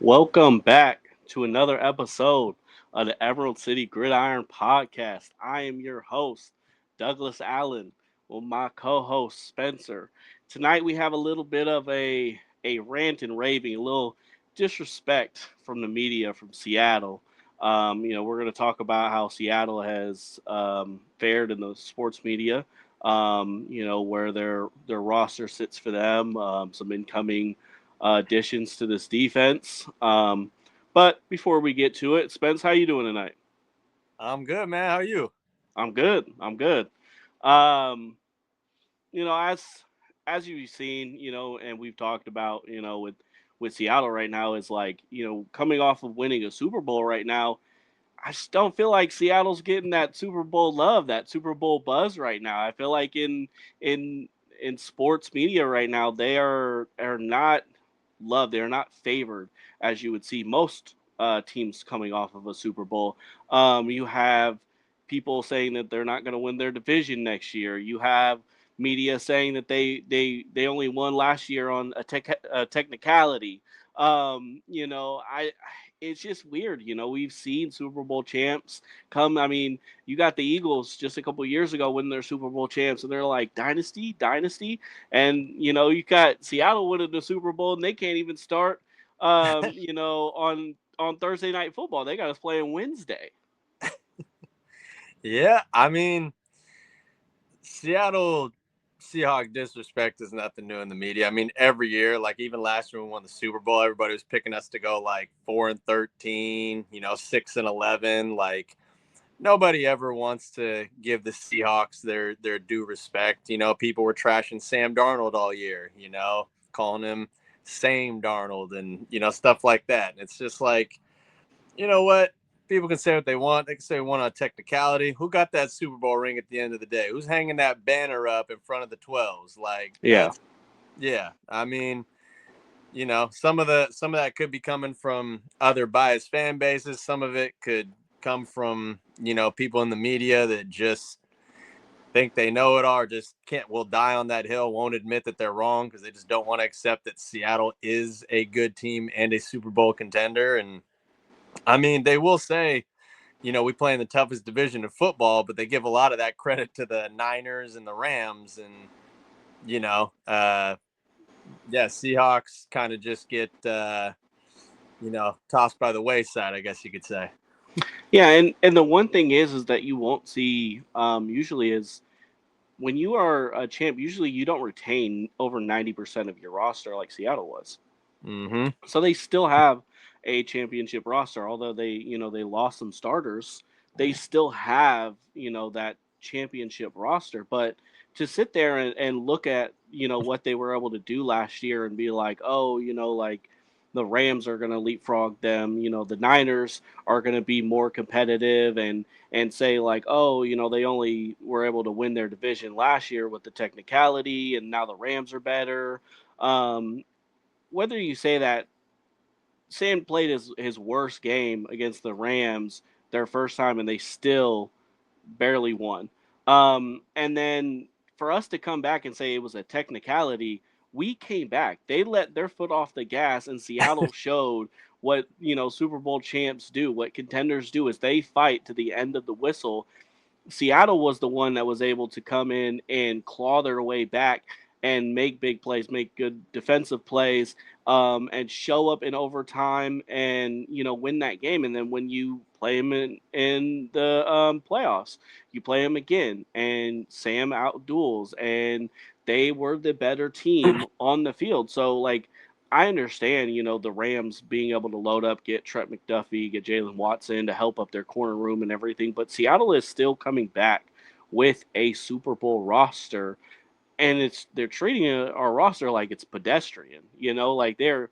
Welcome back to another episode of the Emerald City Gridiron Podcast. I am your host, Douglas Allen, with my co-host Spencer. Tonight we have a little bit of a rant and raving, a little disrespect from the media from Seattle. We're going to talk about how Seattle has fared in the sports media. Where their roster sits for them. Some incoming additions to this defense. But before we get to it, Spence, how you doing tonight? I'm good, man. How are you? I'm good. I'm good. Um, as you've seen, and we've talked about, with Seattle right now is like, coming off of winning a Super Bowl right now. I just don't feel like Seattle's getting that Super Bowl love, that Super Bowl buzz right now. I feel like in in sports media right now, they are not loved. They're not favored as you would see most teams coming off of a Super Bowl. You have people saying that they're not going to win their division next year. You have media saying that they only won last year on a technicality. I it's just weird. We've seen Super Bowl champs come. I mean, you got the Eagles just a couple years ago winning their Super Bowl champs, and they're like dynasty, dynasty. And you got Seattle winning the Super Bowl, and they can't even start. On Thursday night football, they got us playing Wednesday. Yeah, I mean, Seattle Seahawks disrespect is nothing new in the media. I mean, every year, like even last year when we won the Super Bowl, everybody was picking us to go like 4-13, 6-11. Like nobody ever wants to give the Seahawks their due respect. People were trashing Sam Darnold all year. Calling him Same Darnold and stuff like that. And it's just like, you know what? People can say what they want. They can say one on technicality. Who got that Super Bowl ring at the end of the day? Who's hanging that banner up in front of the 12s? Like Yeah. that's yeah. I mean, some of that could be coming from other biased fan bases. Some of it could come from, people in the media that just think they know it all or just can't will die on that hill, won't admit that they're wrong because they just don't want to accept that Seattle is a good team and a Super Bowl contender. And I mean, they will say, we play in the toughest division of football, but they give a lot of that credit to the Niners and the Rams. And, you know, uh, yeah, Seahawks kind of just get, tossed by the wayside, I guess you could say. Yeah, and the one thing is that you won't see usually is when you are a champ, usually you don't retain over 90% of your roster like Seattle was. Mm-hmm. So they still have a championship roster, although they lost some starters. They still have that championship roster. But to sit there and look at what they were able to do last year and be like, oh, like the Rams are going to leapfrog them. The Niners are going to be more competitive and say like, oh, they only were able to win their division last year with the technicality, and now the Rams are better. Um, whether you say that Sam played his worst game against the Rams their first time, and they still barely won. And then for us to come back and say it was a technicality, we came back. They let their foot off the gas, and Seattle showed what Super Bowl champs do, what contenders do, is they fight to the end of the whistle. Seattle was the one that was able to come in and claw their way back and make big plays, make good defensive plays, and show up in overtime and win that game. And then when you play them in the playoffs, you play them again, and Sam outduels, and they were the better team on the field. So like. I understand, the Rams being able to load up, get Trent McDuffie, get Jalen Watson to help up their corner room and everything, but Seattle is still coming back with a Super Bowl roster, and they're treating our roster like it's pedestrian. Like they're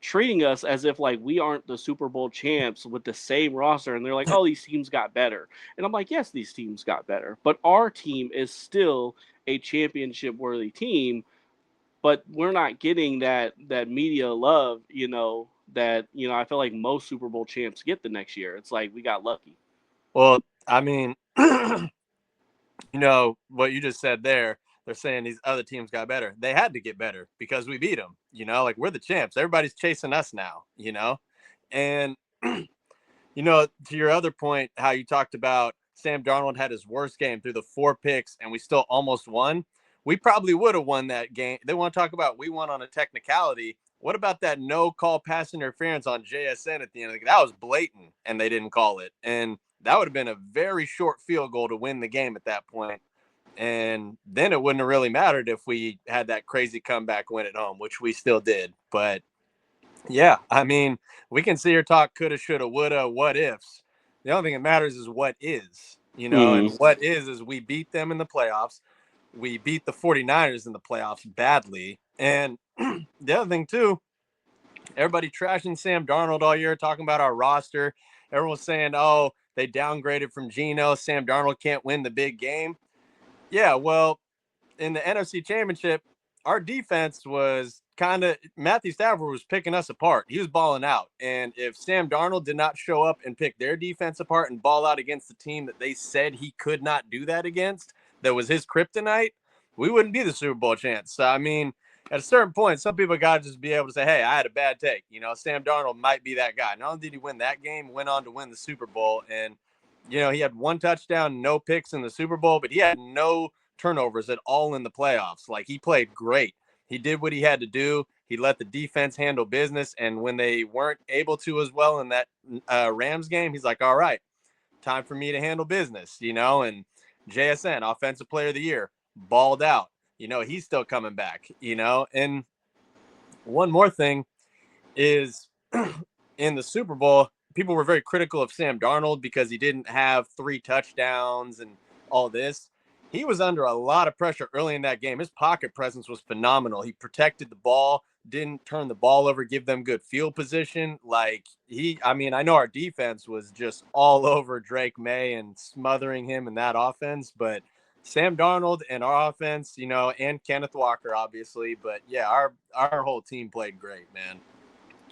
treating us as if like we aren't the Super Bowl champs with the same roster, and they're like, oh, these teams got better, and I'm like, yes, these teams got better, but our team is still a championship worthy team, but we're not getting that media love, that I feel like most Super Bowl champs get the next year. It's like we got lucky. Well, I mean, what you just said there, they're saying these other teams got better. They had to get better because we beat them, like we're the champs. Everybody's chasing us now. And, to your other point, how you talked about Sam Darnold had his worst game through the 4 picks and we still almost won. We probably would have won that game. They want to talk about we won on a technicality. What about that no call pass interference on JSN at the end of the game? That was blatant and they didn't call it. And that would have been a very short field goal to win the game at that point. And then it wouldn't have really mattered if we had that crazy comeback win at home, which we still did. But yeah, I mean, we can see her talk coulda, shoulda, woulda, what ifs. The only thing that matters is what is, and Mm-hmm. what is we beat them in the playoffs. We beat the 49ers in the playoffs badly. And the other thing, too, everybody trashing Sam Darnold all year, talking about our roster. Everyone's saying, oh, they downgraded from Geno. Sam Darnold can't win the big game. Yeah, well, in the NFC Championship, our defense was kind of Matthew Stafford was picking us apart. He was balling out. And if Sam Darnold did not show up and pick their defense apart and ball out against the team that they said he could not do that against, that was his kryptonite, we wouldn't be the Super Bowl chance. So, I mean, at a certain point, some people got to just be able to say, hey, I had a bad take. Sam Darnold might be that guy. Not only did he win that game, went on to win the Super Bowl. And, he had 1 touchdown, no picks in the Super Bowl, but he had no turnovers at all in the playoffs. Like, he played great. He did what he had to do. He let the defense handle business. And when they weren't able to as well in that Rams game, he's like, all right, time for me to handle business, and JSN, offensive player of the year, balled out. He's still coming back, and one more thing is in the Super Bowl, people were very critical of Sam Darnold because he didn't have 3 touchdowns and all this. He was under a lot of pressure early in that game. His pocket presence was phenomenal. He protected the ball, didn't turn the ball over, give them good field position. I know our defense was just all over Drake May and smothering him in that offense, but Sam Darnold and our offense, and Kenneth Walker, obviously. But yeah, our whole team played great, man.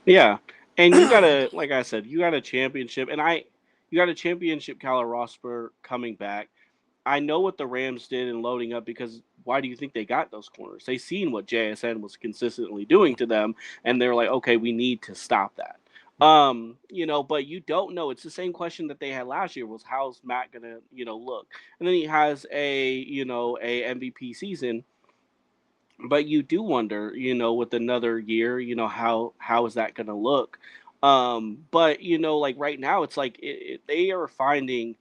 Yeah, and you got a like I said, you got a championship, you got a championship caliber roster coming back. I know what the Rams did in loading up because why do you think they got those corners? They seen what JSN was consistently doing to them, and they're like, okay, we need to stop that. But you don't know. It's the same question that they had last year was how's Matt gonna, look? And then he has a MVP season, but you do wonder, with another year, how is that gonna look? But like right now, it's like they are finding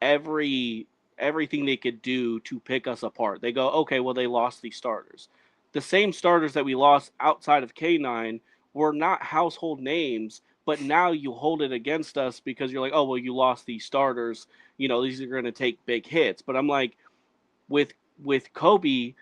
every everything they could do to pick us apart. They go, okay, well they lost these starters. The same starters that we lost outside of K9 were not household names, but now you hold it against us because you're like, oh well, you lost these starters. These are going to take big hits. But I'm like, with Kobe,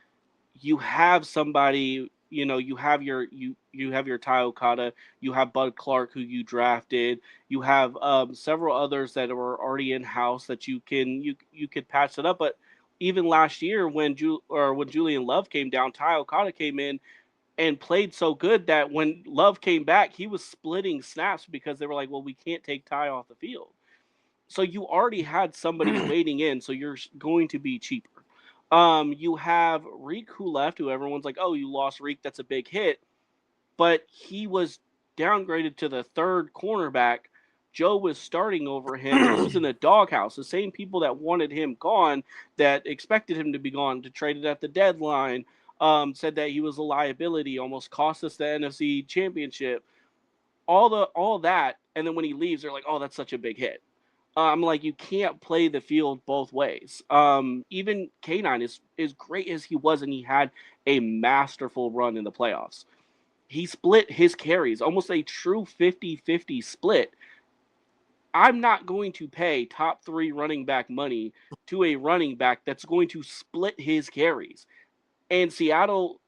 you have somebody, you have your Ty Okada, you have Bud Clark who you drafted, you have several others that were already in house that you could patch it up. But even last year when Julian Love came down, Ty Okada came in and played so good that when Love came back, he was splitting snaps because they were like, well, we can't take Ty off the field. So you already had somebody waiting in, so you're going to be cheaper. You have Reek who left, who everyone's like, oh, you lost Reek, that's a big hit. But he was downgraded to the third cornerback. Joe was starting over him, and he was in the doghouse. The same people that wanted him gone, that expected him to be gone, to trade it at the deadline, said that he was a liability, almost cost us the NFC Championship. All that, and then when he leaves, they're like, oh, that's such a big hit. I'm like, you can't play the field both ways. Even K9 is great as he was, and he had a masterful run in the playoffs. He split his carries, almost a true 50-50 split. I'm not going to pay top 3 running back money to a running back that's going to split his carries. And Seattle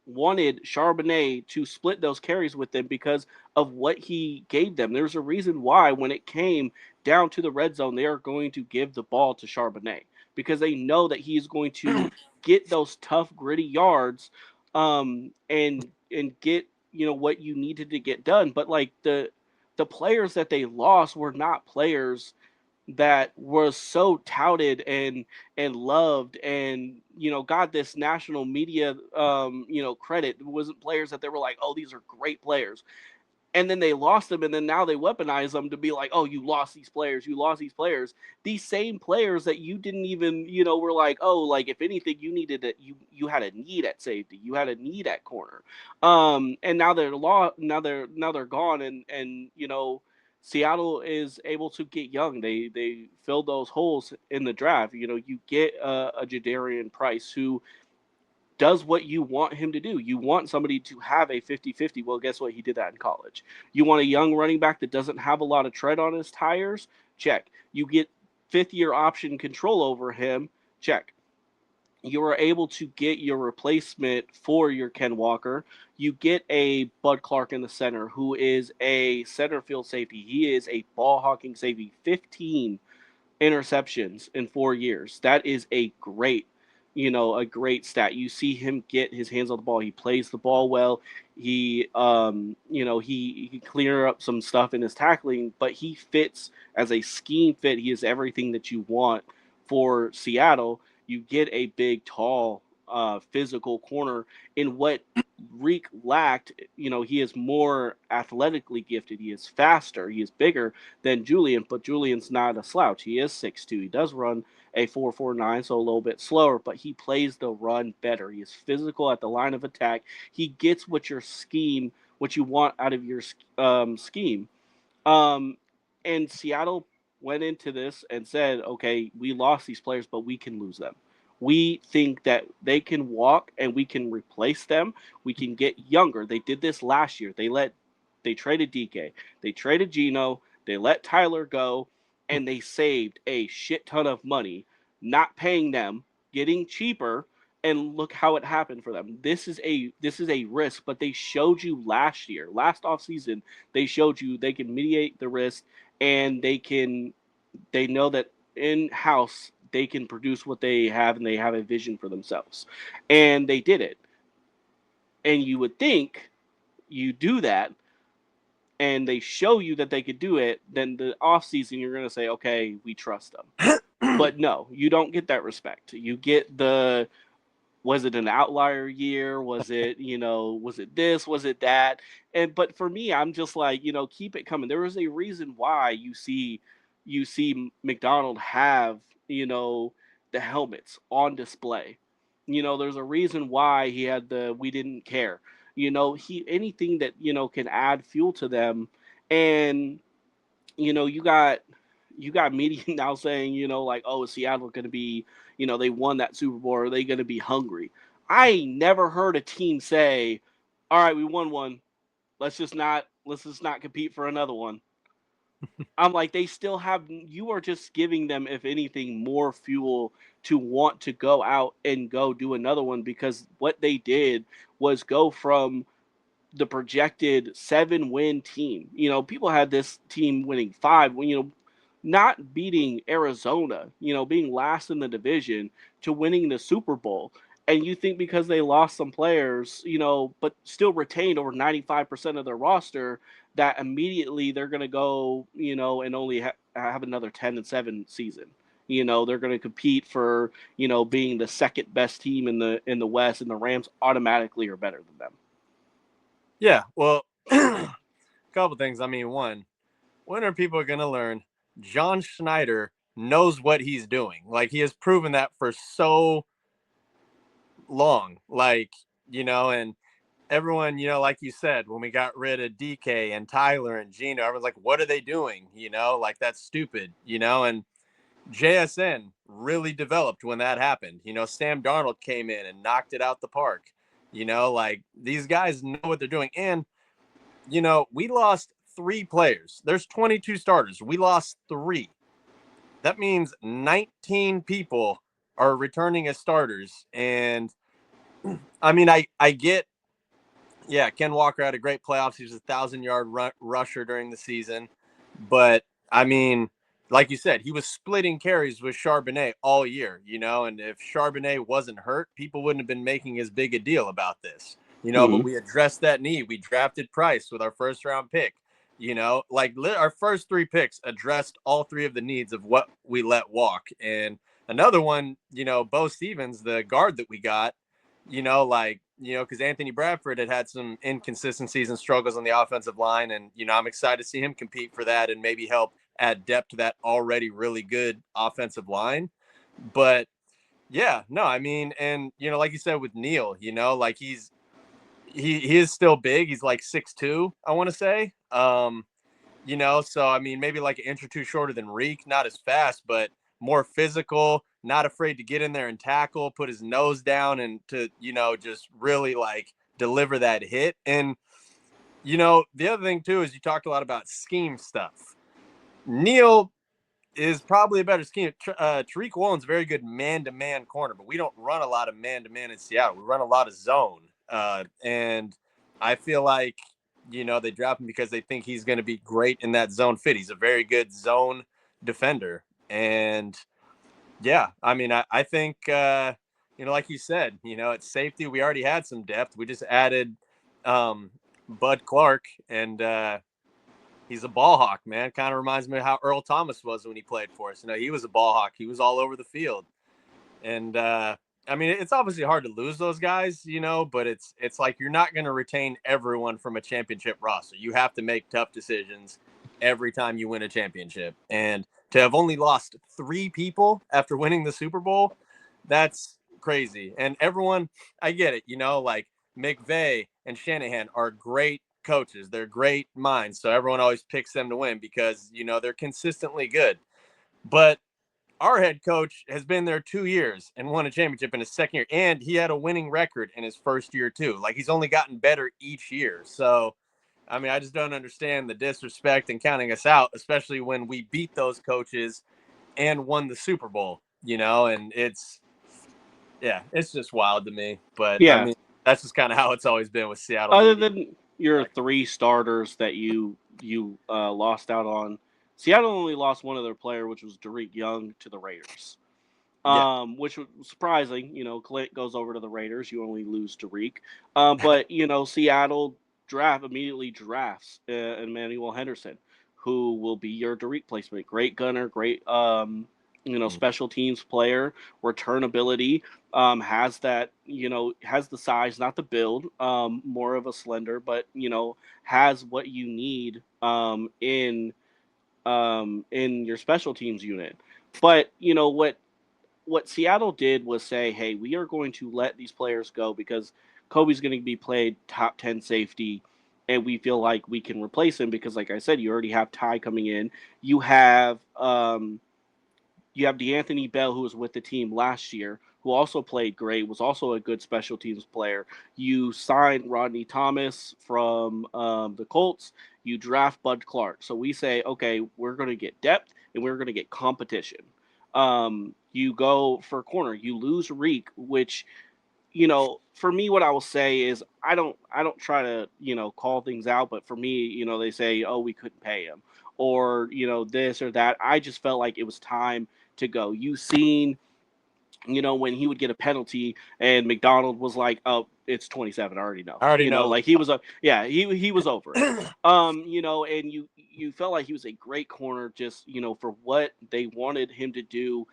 wanted Charbonnet to split those carries with them because of what he gave them. There's a reason why when it came down to the red zone, they are going to give the ball to Charbonnet because they know that he is going to get those tough, gritty yards, and get what you needed to get done. But like the players that they lost were not players that was so touted and loved and got this national media credit. It wasn't players that they were like, oh, these are great players. and then they lost them, and then now they weaponize them to be like, oh, you lost these players, you lost these players. These same players that you didn't even, were like, oh, like if anything, you needed it, you had a need at safety, you had a need at corner, and now they're gone, and Seattle is able to get young. They fill those holes in the draft. You get a Jadarian Price who does what you want him to do. You want somebody to have a 50-50. Well, guess what? He did that in college. You want a young running back that doesn't have a lot of tread on his tires? Check. You get fifth-year option control over him? Check. You are able to get your replacement for your Ken Walker. You get a Bud Clark in the center, who is a center field safety. He is a ball hawking safety. 15 interceptions in 4 years. That is a great stat. You see him get his hands on the ball. He plays the ball well. He can clear up some stuff in his tackling, but he fits as a scheme fit. He is everything that you want for Seattle. You get a big, tall, physical corner in what Reek lacked. He is more athletically gifted. He is faster. He is bigger than Julian, but Julian's not a slouch. He is 6'2". He does run a 4.49, so a little bit slower, but he plays the run better. He is physical at the line of attack. He gets what you want out of your scheme. And Seattle went into this and said, okay, we lost these players, but we can lose them. We think that they can walk and we can replace them. We can get younger. They did this last year. They traded DK. They traded Geno. They let Tyler go, and they saved a shit ton of money, not paying them, getting cheaper, and look how it happened for them. This is a risk, but they showed you last offseason, they showed you they can mediate the risk, and they know that in house they can produce what they have, and they have a vision for themselves, and they did it. And you would think you do that, and they show you that they could do it, then the offseason you're going to say, okay, we trust them. But no, you don't get that respect. You get was it an outlier year? Was it this? Was it that? But for me, I'm just like, keep it coming. There is a reason why you see McDonald have, the helmets on display. There's a reason why he had the we didn't care. He anything that, can add fuel to them. And you got media now saying, like, oh, is Seattle going to be, they won that Super Bowl. Are they going to be hungry? I never heard a team say, all right, we won one. Let's just not compete for another one. I'm like, they still have, you are just giving them, if anything, more fuel to want to go out and go do another one, because what they did was go from the projected 7-win team. People had this team winning 5, when, not beating Arizona, being last in the division, to winning the Super Bowl. And you think because they lost some players, but still retained over 95% of their roster, that immediately they're going to go, and only have another 10-7 season. They're going to compete for, being the second best team in the West, and the Rams automatically are better than them. Yeah, well, a couple things. I mean, one, when are people going to learn John Schneider knows what he's doing? Like, he has proven that for so long. Like, and everyone, like you said, when we got rid of DK and Tyler and Geno, everyone's like, what are they doing? Like, that's stupid, and JSN really developed when that happened. Sam Darnold came in and knocked it out the park. Like, these guys know what they're doing. And, we lost 3 players. There's 22 starters. We lost 3. That means 19 people are returning as starters. And I mean, I get, yeah, Ken Walker had a great playoffs. He was a 1,000-yard rusher during the season. But I mean, like you said, he was splitting carries with Charbonnet all year, and if Charbonnet wasn't hurt, people wouldn't have been making as big a deal about this, but we addressed that need. We drafted Price with our first round pick, like our first 3 picks addressed all 3 of the needs of what we let walk. And another one, Bo Stevens, the guard that we got, because Anthony Bradford had some inconsistencies and struggles on the offensive line. And, I'm excited to see him compete for that and maybe help add depth to that already really good offensive line. But yeah, no, I mean, and, like you said with Neil, like he is still big. He's like 6'2", I want to say. So I mean, maybe like an inch or two shorter than Reek, not as fast, but more physical, not afraid to get in there and tackle, put his nose down and to, just really like deliver that hit. And, the other thing too is you talked a lot about scheme stuff. Neil is probably a better scheme. Tariq Woolen's a very good man-to-man corner, but we don't run a lot of man-to-man in Seattle. We run a lot of zone. And I feel like, they draft him because they think he's going to be great in that zone fit. He's a very good zone defender. And, yeah, I mean, I think, like you said, at safety, we already had some depth. We just added Bud Clark, and he's a ball hawk, man. Kind of reminds me of how Earl Thomas was when he played for us. He was a ball hawk. He was all over the field. And, I mean, it's obviously hard to lose those guys, but it's like you're not going to retain everyone from a championship roster. You have to make tough decisions every time you win a championship. And to have only lost 3 people after winning the Super Bowl, that's crazy. And everyone, I get it, like McVay and Shanahan are great coaches. They're great minds. So everyone always picks them to win because, they're consistently good. But our head coach has been there 2 years and won a championship in his second year. And he had a winning record in his first year too. Like he's only gotten better each year. So, I mean, I just don't understand the disrespect and counting us out, especially when we beat those coaches and won the Super Bowl, and it's just wild to me. But I Yeah. mean, that's just kind of how it's always been with Seattle Other media. than your 3 starters that you lost out on, Seattle only lost one of their player, which was Derek Young to the Raiders. Yeah. Which was surprising. Clint goes over to the Raiders. You only lose Derek. But Seattle immediately drafts Emmanuel Henderson, who will be your Derek placement. Great gunner, great special teams player, return ability. Has that has the size, not the build. More of a slender, but has what you need in your special teams unit. But what Seattle did was say, hey, we are going to let these players go because Kobe's going to be played top 10 safety, and we feel like we can replace him because, like I said, you already have Ty coming in. You have DeAnthony Bell, who was with the team last year, who also played great, was also a good special teams player. You signed Rodney Thomas from the Colts. You draft Bud Clark. So we say, okay, we're going to get depth and we're going to get competition. You go for corner. You lose Reek, which for me, what I will say is I don't try to call things out, but for me, they say, oh, we couldn't pay him, or this or that. I just felt like it was time to go. You seen when he would get a penalty and McDonald was like, oh, it's 27. I already know. I already know. Like he was he was over it. And you felt like he was a great corner just, for what they wanted him to do.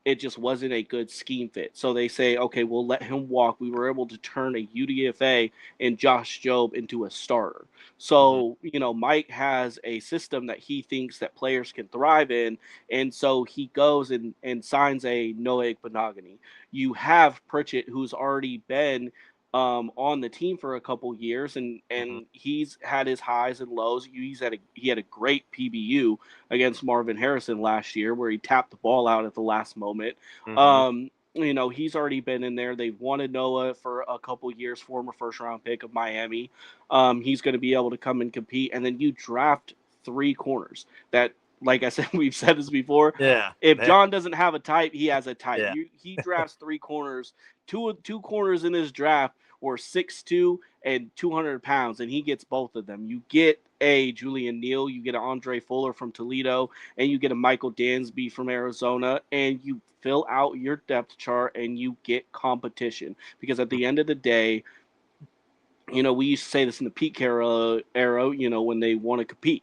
It just wasn't a good scheme fit. So they say, okay, we'll let him walk. We were able to turn a UDFA and Josh Jobe into a starter. So, Mike has a system that he thinks that players can thrive in. And so he goes and signs a Noah Benogany. You have Pritchett, who's already been on the team for a couple years, and he's had his highs and lows. He had a great PBU against Marvin Harrison last year, where he tapped the ball out at the last moment. He's already been in there. They've wanted Noah for a couple years, former first round pick of Miami. He's going to be able to come and compete, and then you draft 3 corners that. Like I said, we've said this before. Yeah. If John doesn't have a type, he has a type. Yeah. He drafts 3 corners. Two corners in his draft were 6'2" and 200 pounds, and he gets both of them. You get a Julian Neal, you get an Andre Fuller from Toledo, and you get a Michael Dansby from Arizona, and you fill out your depth chart and you get competition. Because at the end of the day, we used to say this in the peak era, when they want to compete,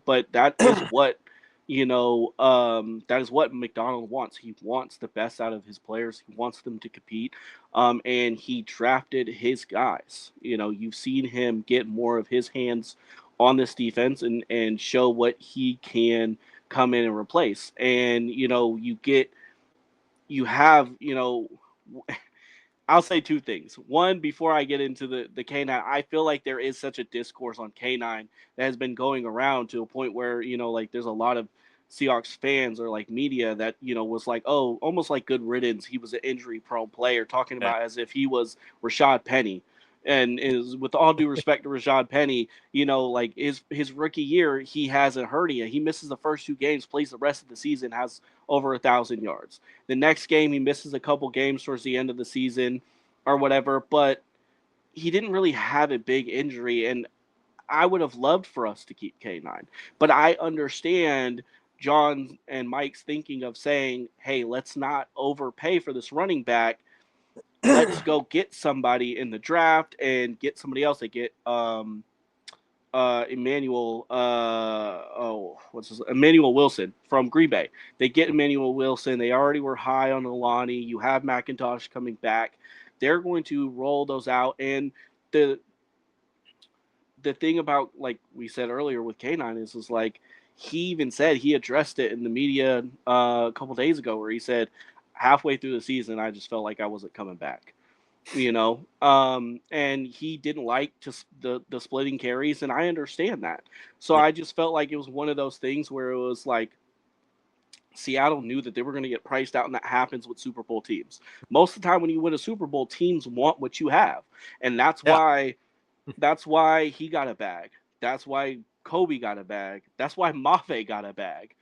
but that is what That is what McDonald wants. He wants the best out of his players. He wants them to compete. And he drafted his guys. You've seen him get more of his hands on this defense and show what he can come in and replace. And, you have, I'll say two things. One, before I get into the K9, I feel like there is such a discourse on K9 that has been going around to a point where, like there's a lot of Seahawks fans or like media that, was like, oh, almost like good riddance. He was an injury prone player, talking Yeah. about as if he was Rashad Penny. And is with all due respect to Rashad Penny, like his rookie year, he has a hernia. He misses the first 2 games, plays the rest of the season, has over 1,000 yards. The next game, he misses a couple games towards the end of the season or whatever, but he didn't really have a big injury. And I would have loved for us to keep K9. But I understand John and Mike's thinking of saying, hey, let's not overpay for this running back. Let's go get somebody in the draft and get somebody else. They get Emmanuel Emmanuel Wilson from Green Bay. They get Emmanuel Wilson. They already were high on Alani. You have McIntosh coming back. They're going to roll those out. And the the thing about, like we said earlier with K9, is like he even said, he addressed it in the media a couple days ago, where he said halfway through the season I just felt like I wasn't coming back. And he didn't like the splitting carries, and I understand that. So Yeah. I just felt like it was one of those things where it was like Seattle knew that they were going to get priced out, and that happens with Super Bowl teams. Most of the time, when you win a Super Bowl, teams want what you have, and Yeah. that's why he got a bag. That's why Kobe got a bag. That's why Mafe got a bag.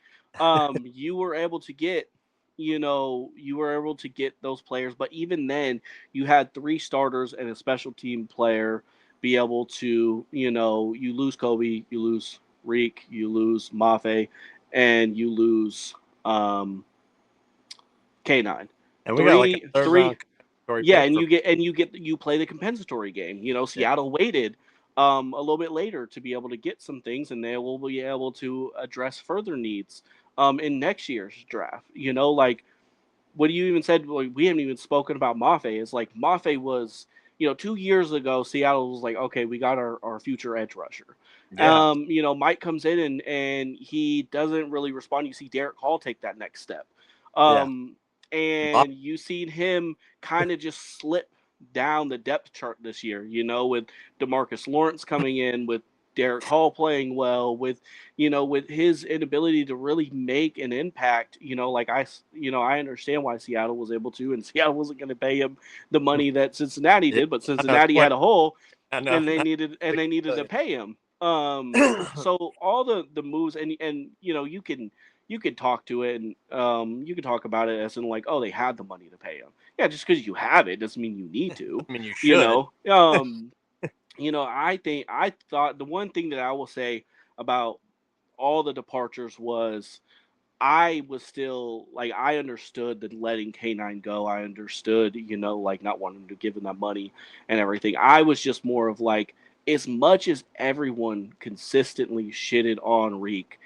You were able to get, you were able to get those players, but even then, you had 3 starters and a special team player be able to, you lose Kobe, you lose Reek, you lose Mafe, and you lose um, K9. And we got like a Three, third three, round category yeah, pick and for. you play the compensatory game. Yeah. Seattle waited a little bit later to be able to get some things, and they will be able to address further needs in next year's draft. Like what you even said, like, we haven't even spoken about Mafe. Is like Mafe was, 2 years ago, Seattle was like, okay, we got our future edge rusher. Yeah. Mike comes in and he doesn't really respond. You see Derek Hall take that next step. Yeah. Um, and you seen him kind of just slip down the depth chart this year, with DeMarcus Lawrence coming in, with Derek Hall playing well, with his inability to really make an impact. Like I understand why Seattle was able to, and Seattle wasn't going to pay him the money that Cincinnati Yeah. did, but I know. Cincinnati had a hole, I know. and they needed to pay him. So all the moves, and you can talk to it, and you can talk about it as in like, oh, they had the money to pay him. Yeah, just because you have it doesn't mean you need to. I mean, you You should. know, I thought the one thing that I will say about all the departures was I was still like, I understood that letting K9 go. I understood, like not wanting to give him that money and everything. I was just more of like, as much as everyone consistently shitted on Reek,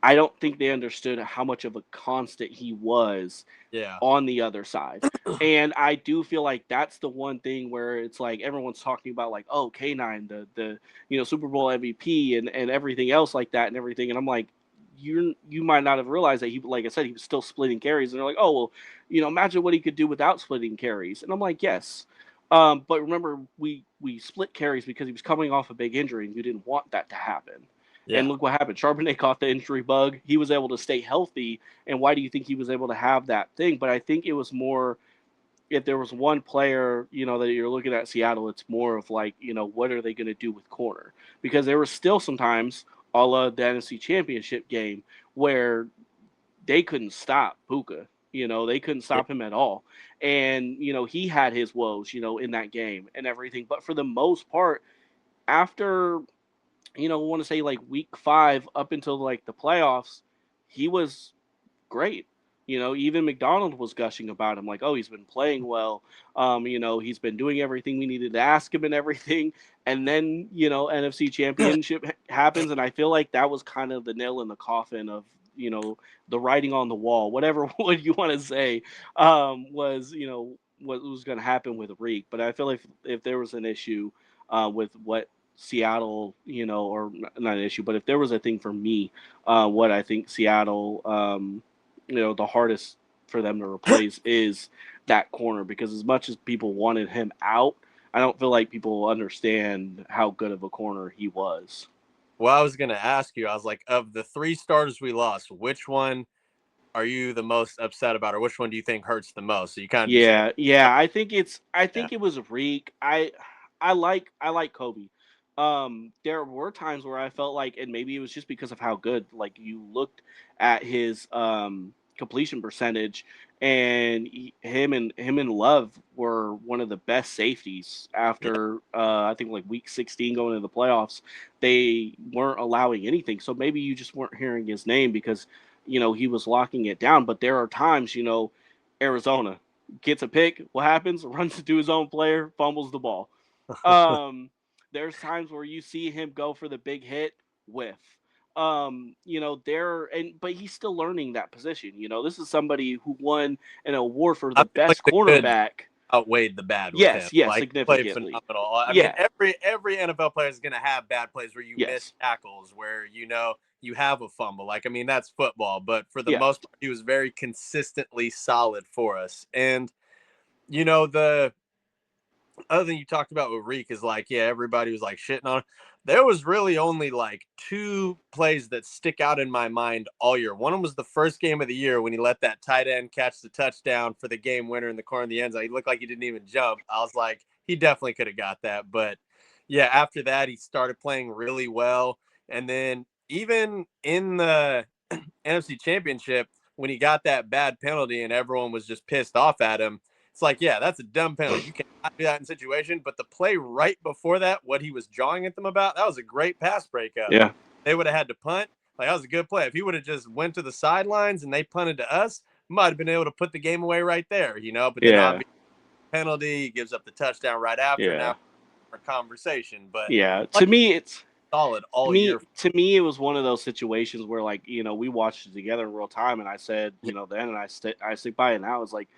I don't think they understood how much of a constant he was Yeah. on the other side. And I do feel like that's the one thing where it's like everyone's talking about like, oh, K9, the Super Bowl MVP and everything else like that and everything. And I'm like, you might not have realized that he, like I said, he was still splitting carries. And they're like, oh well, imagine what he could do without splitting carries. And I'm like, yes. But remember, we split carries because he was coming off a big injury, and you didn't want that to happen. And Yeah. look what happened. Charbonnet caught the injury bug. He was able to stay healthy. And why do you think he was able to have that thing? But I think it was more, if there was one player, that you're looking at Seattle, it's more of like, what are they going to do with corner? Because there was still sometimes, a la the NFC Championship game, where they couldn't stop Puka. They couldn't Yeah. stop him at all. And, he had his woes, in that game and everything. But for the most part, after, I want to say like week 5 up until like the playoffs, he was great. Even McDonald was gushing about him, like, oh, he's been playing well. He's been doing everything we needed to ask him and everything. And then, NFC Championship happens, and I feel like that was kind of the nail in the coffin of, the writing on the wall, whatever what you want to say, was what was going to happen with Reek. But I feel like if there was an issue with what Seattle, or not an issue, but if there was a thing for me, what I think Seattle, the hardest for them to replace is that corner, because as much as people wanted him out, I don't feel like people understand how good of a corner he was. Well, I was going to ask you, I was like, of the 3 starters we lost, which one are you the most upset about, or which one do you think hurts the most? So you kind of just Yeah, yeah. I yeah, think it was Reek. I like Kobe. There were times where I felt like, and maybe it was just because of how good, like, you looked at his completion percentage, and him and Love were one of the best safeties yeah, after I think like week 16 going into the playoffs. They weren't allowing anything. So maybe you just weren't hearing his name because he was locking it down. But there are times, Arizona gets a pick. What happens? Runs to his own player, fumbles the ball. Um, there's times where you see him go for the big hit, whiff. But he's still learning that position. This is somebody who won an award for I the feel like best the good cornerback. outweighed the bad with him. Yes, yes, Like, he played significantly. phenomenal. I mean, Yeah, every NFL player is going to have bad plays where you miss yes, tackles, where you have a fumble. Like, I mean, that's football, but for the yeah, most part, he was very consistently solid for us. And the other thing you talked about with Reek is like, yeah, everybody was like shitting on him. There was really only like 2 plays that stick out in my mind all year. One of them was the first game of the year when he let that tight end catch the touchdown for the game winner in the corner of the end zone. He looked like he didn't even jump. I was like, he definitely could have got that. But yeah, after that, he started playing really well. And then even in the NFC Championship, when he got that bad penalty and everyone was just pissed off at him, it's like, yeah, that's a dumb penalty. You cannot do that in situation. But the play right before that, what he was jawing at them about, that was a great pass breakup. yeah, They would have had to punt. Like, that was a good play. If he would have just went to the sidelines and they punted to us, might have been able to put the game away right there. But then yeah, obviously penalty, he gives up the touchdown right after. yeah, Now our conversation, but yeah. To like, me, it's solid to all me year. to me it was one of those situations where, like, we watched it together in real time, and I said, Yeah, then, and I stick by it now. It's like,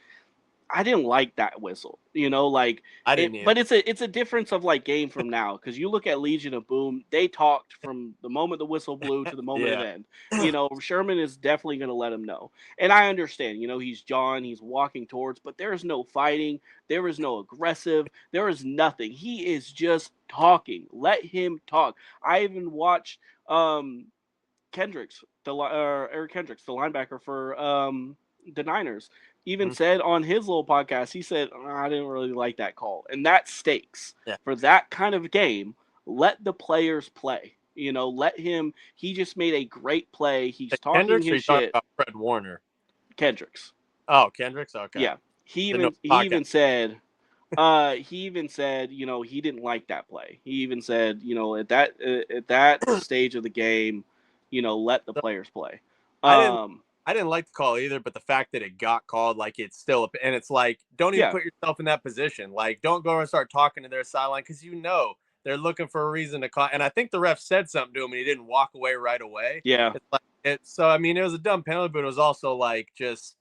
I didn't like that whistle, like I it, didn't either. but it's a difference of like game from now, because you look at Legion of Boom, they talked from the moment the whistle blew to the moment it Yeah. ended. Sherman is definitely going to let him know, and I understand. He's John, he's walking towards, but there is no fighting, there is no aggressive, there is nothing. He is just talking. Let him talk. I even watched Kendricks, Eric Kendricks, the linebacker for the Niners, even Mhm. said on his little podcast, he said, I didn't really like that call. And that stakes Yeah. for that kind of game. Let the players play. Let him. He just made a great play. He's talking Kendricks, or are his you talking shit. about Fred Warner? Kendricks. Oh, Kendricks. Okay. Yeah. He Didn't know even he the podcast. even said he didn't like that play. He even said, at that stage of the game, let the So players play. I didn't Um, I didn't like the call either, but the fact that it got called, like, it's still and it's like, don't even yeah, put yourself in that position. Like, don't go and start talking to their sideline because they're looking for a reason to call. And I think the ref said something to him and he didn't walk away right away. yeah, It's like so I mean, it was a dumb penalty, but it was also like just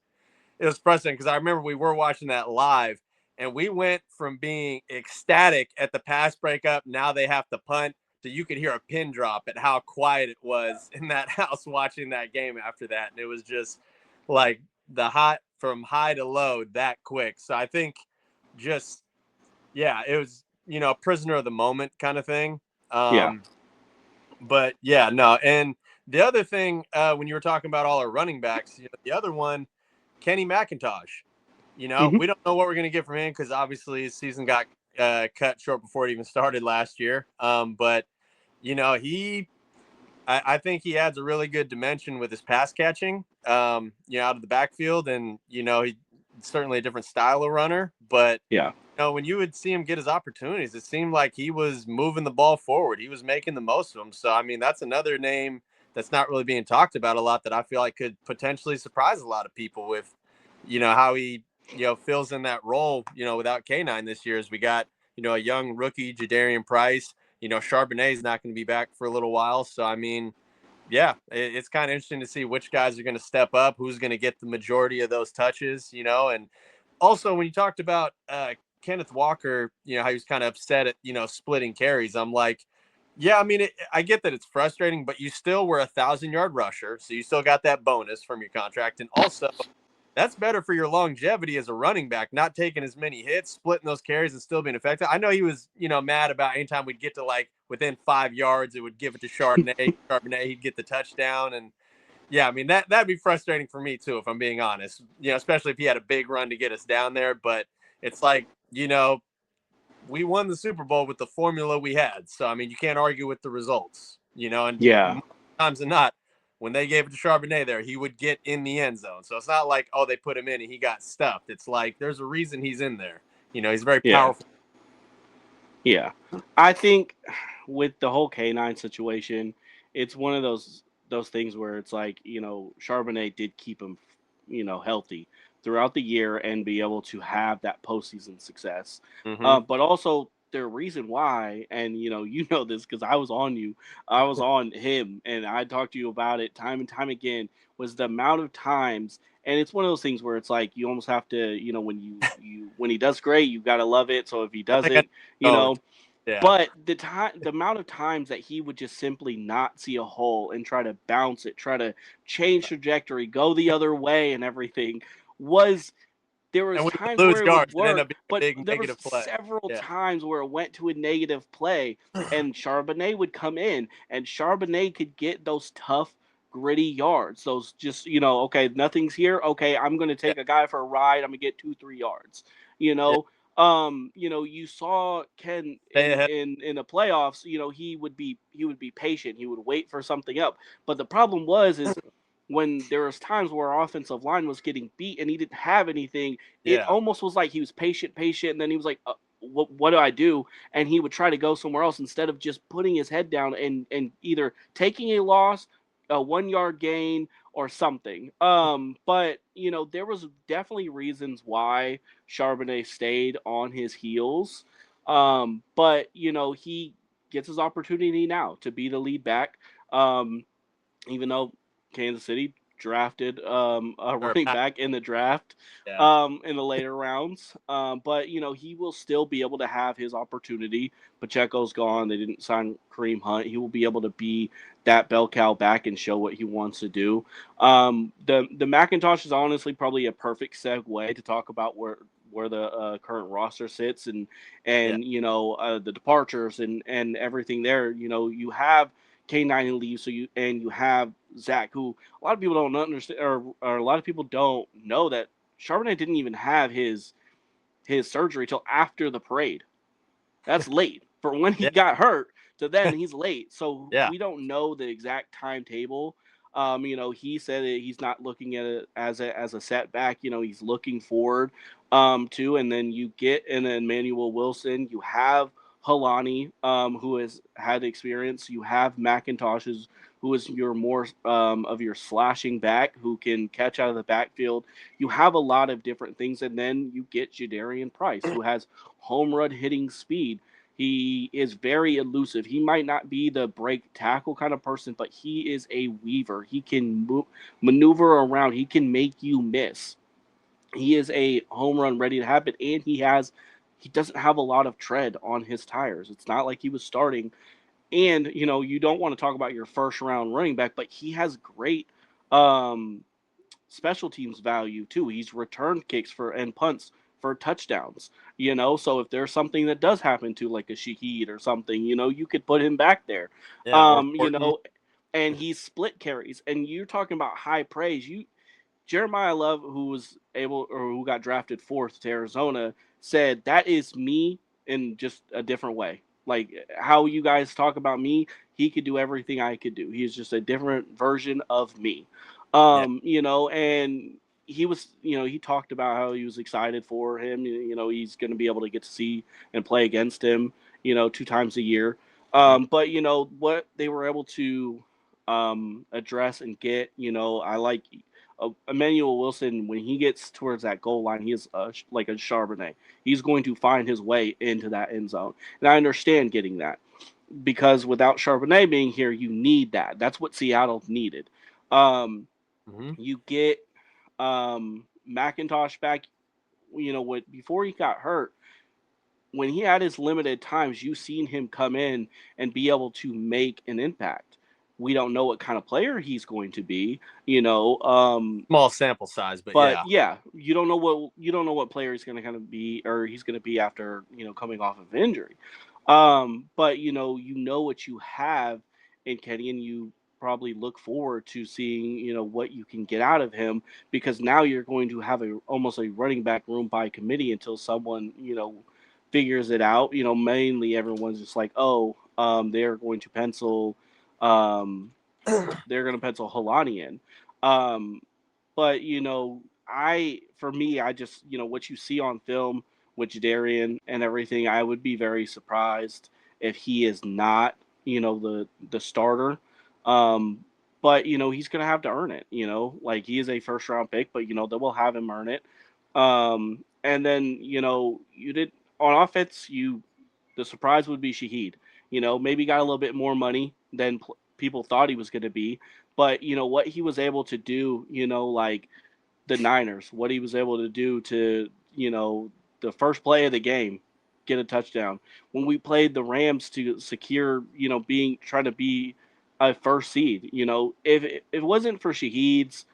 it was frustrating because I remember we were watching that live and we went from being ecstatic at the pass breakup, now they have to punt, to you could hear a pin drop at how quiet it was in that house watching that game after that. And it was just like the hot from high to low that quick. So I think just, yeah, it was, prisoner of the moment kind of thing. yeah. Um, but yeah, no. And the other thing, when you were talking about all our running backs, the other one, Kenny McIntosh. Hmm. We don't know what we're going to get from him because obviously his season got cut short before it even started last year. But I think he adds a really good dimension with his pass catching, out of the backfield, and he's certainly a different style of runner. But Yeah, when you would see him get his opportunities, it seemed like he was moving the ball forward. He was making the most of them. So I mean, that's another name that's not really being talked about a lot that I feel like could potentially surprise a lot of people with, how he fills in that role. Without K9 this year, as we got a young rookie Jadarian Price. Charbonnet's not going to be back for a little while. So I mean, yeah, it's kind of interesting to see which guys are going to step up, who's going to get the majority of those touches, and also when you talked about Kenneth Walker, how he was kind of upset at, splitting carries. I'm like, yeah, I mean, I get that it's frustrating, but you still were 1,000-yard rusher. So you still got that bonus from your contract. And also, that's better for your longevity as a running back, not taking as many hits, splitting those carries, and still being effective. I know he was, mad about anytime we'd get to like within 5 yards, it would give it to Charbonnet. Charbonnet, he'd get the touchdown. And yeah, I mean, that'd be frustrating for me too, if I'm being honest, especially if he had a big run to get us down there. But it's like, we won the Super Bowl with the formula we had. So, I mean, you can't argue with the results, and Yeah. more times than not, when they gave it to Charbonnet there, he would get in the end zone. So it's not like, oh, they put him in and he got stuffed. It's like there's a reason he's in there. He's very Yeah. powerful. Yeah. I think with the whole K9 situation, it's one of those things where it's like, Charbonnet did keep him, healthy throughout the year and be able to have that postseason success. Mm-hmm. But also the reason why, and you know this because I was on him, and I talked to you about it time and time again, was the amount of times. And it's one of those things where it's like you almost have to, when when he does great, you gotta love it. So if he I think I doesn't, you know. know, Yeah. but the amount of times that he would just simply not see a hole and try to bounce it, try to change trajectory, go the other way, and everything was there And was we would times lose where it would yards and end work, up being a but big there was negative play. several Yeah. times where it went to a negative play, and Charbonnet would come in, and Charbonnet could get those tough, gritty yards. Those just okay, nothing's here. Okay, I'm going to Yeah. take a guy for a ride. I'm gonna get 2-3 yards. You Yeah. know, you saw Ken Stay ahead. in the playoffs. He would be patient. He would wait for something up. But the problem is when there was times where our offensive line was getting beat and he didn't have anything, it Yeah. almost was like he was patient, and then he was like, what do I do? And he would try to go somewhere else instead of just putting his head down and either taking a loss, a 1 yard gain, or something. But there was definitely reasons why Charbonnet stayed on his heels. But he gets his opportunity now to be the lead back. Um, even though Kansas City drafted a Or running back in the draft yeah. in the later rounds. But he will still be able to have his opportunity. Pacheco's gone. They didn't sign Kareem Hunt. He will be able to be that bell cow back and show what he wants to do. The Macintosh is honestly probably a perfect segue to talk about where the current roster sits Yeah. and the departures and everything there. You have K9 leaves, you have Zach, who a lot of people don't understand, or a lot of people don't know that Charbonnet didn't even have his surgery till after the parade. That's late for when he Yeah. got hurt. To then he's late, so Yeah. we don't know the exact timetable. He said that he's not looking at it as a setback. He's looking forward to, and then you get in Emmanuel Wilson. You have Halani, who has had experience. You have McIntosh's, who is your more of your slashing back, who can catch out of the backfield. You have a lot of different things, and then you get Jadarian Price, who has home run hitting speed. He is very elusive. He might not be the break tackle kind of person, but he is a weaver. He can maneuver around. He can make you miss. He is a home run ready to happen, and he doesn't have a lot of tread on his tires. It's not like he was starting. And you don't want to talk about your first round running back, but he has great um, special teams value too. He's returned kicks for and punts for touchdowns. So if there's something that does happen to like a Shaheed or something, you could put him back there. Yeah. Or Um, you Horton. know, and he's split carries. And you're talking about high praise. Jeremiah Love, who was able or who got drafted fourth to Arizona, said that is me in just a different way. Like how you guys talk about me, he could do everything I could do. He is just a different version of me. Yeah. And he talked about how he was excited for him. He's going to be able to get to see and play against him, 2 times a year. Mhm. But what they were able to address and get, I like Emmanuel Wilson, when he gets towards that goal line, he is like a Charbonnet. He's going to find his way into that end zone, and I understand getting that. because without Charbonnet being here, you need that. That's what Seattle needed. Um, Hmm. you get McIntosh back. What before he got hurt, when he had his limited times, you seen him come in and be able to make an impact. We don't know what kind of player he's going to be, Small sample size, but but yeah. yeah, you don't know what player he's going to kind of be, or he's going to be after coming off of injury. But you know what you have in Kenny, and you probably look forward to seeing what you can get out of him, because now you're going to have a almost a running back room by committee until someone figures it out. Mainly everyone's just like, oh, they're going to pencil, um, they're going to pencil Holani in. Um, but I for me, I just what you see on film with Jadarian and everything, I would be very surprised if he is not the starter. Um, but he's gonna have to earn it. Like he is a first round pick, but they will have him earn it. And then you did on offense. The surprise would be Shaheed. Maybe got a little bit more money than people thought he was going to be, but what he was able to do. Like the Niners, what he was able to do to, the first play of the game, get a touchdown. When we played the Rams to secure, being trying to be a first seed, if it wasn't for Shaheed's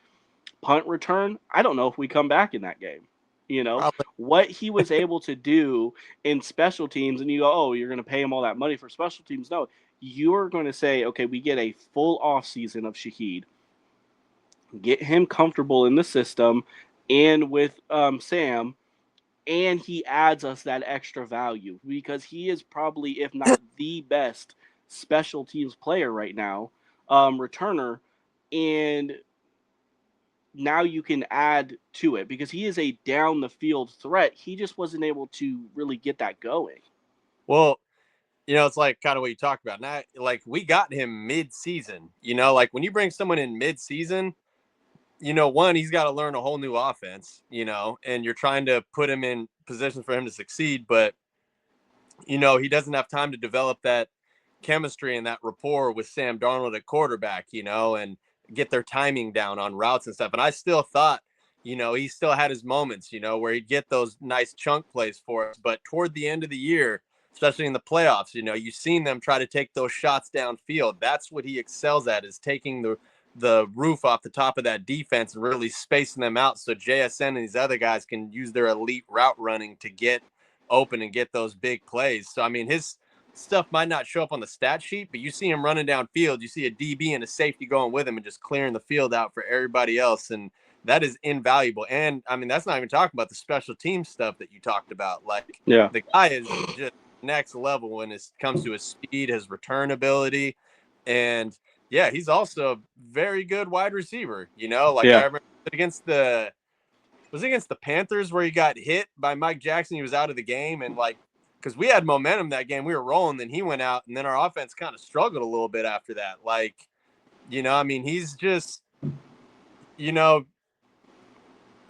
punt return, I don't know if we come back in that game. Probably. What he was able to do in special teams, and you go, oh, you're going to pay him all that money for special teams. No, you're going to say, okay, we get a full off season of Shaheed, get him comfortable in the system and with Sam, and he adds us that extra value because he is probably, if not the best special teams player right now, returner, and now you can add to it because he is a down the field threat. He just wasn't able to really get that going. Well, it's like kind of what you talked about. Now, like we got him mid-season. Like when you bring someone in mid-season, one, he's got to learn a whole new offense. And you're trying to put him in positions for him to succeed, but he doesn't have time to develop that chemistry and that rapport with Sam Darnold at quarterback. And get their timing down on routes and stuff. And I still thought, he still had his moments, where he'd get those nice chunk plays for us. But toward the end of the year, especially in the playoffs, you've seen them try to take those shots downfield. That's what he excels at, is taking the roof off the top of that defense and really spacing them out so JSN and these other guys can use their elite route running to get open and get those big plays. So, I mean, his stuff might not show up on the stat sheet, but you see him running downfield. You see a DB and a safety going with him and just clearing the field out for everybody else. And that is invaluable. And, I mean, that's not even talking about the special team stuff that you talked about. Like, Yeah. the guy is just next level when it comes to his speed, his return ability. And, yeah, he's also a very good wide receiver. Like I Yeah. remember against the Panthers where he got hit by Mike Jackson. He was out of the game, and like, because we had momentum that game, we were rolling. Then he went out, and then our offense kind of struggled a little bit after that. Like, I mean, he's just,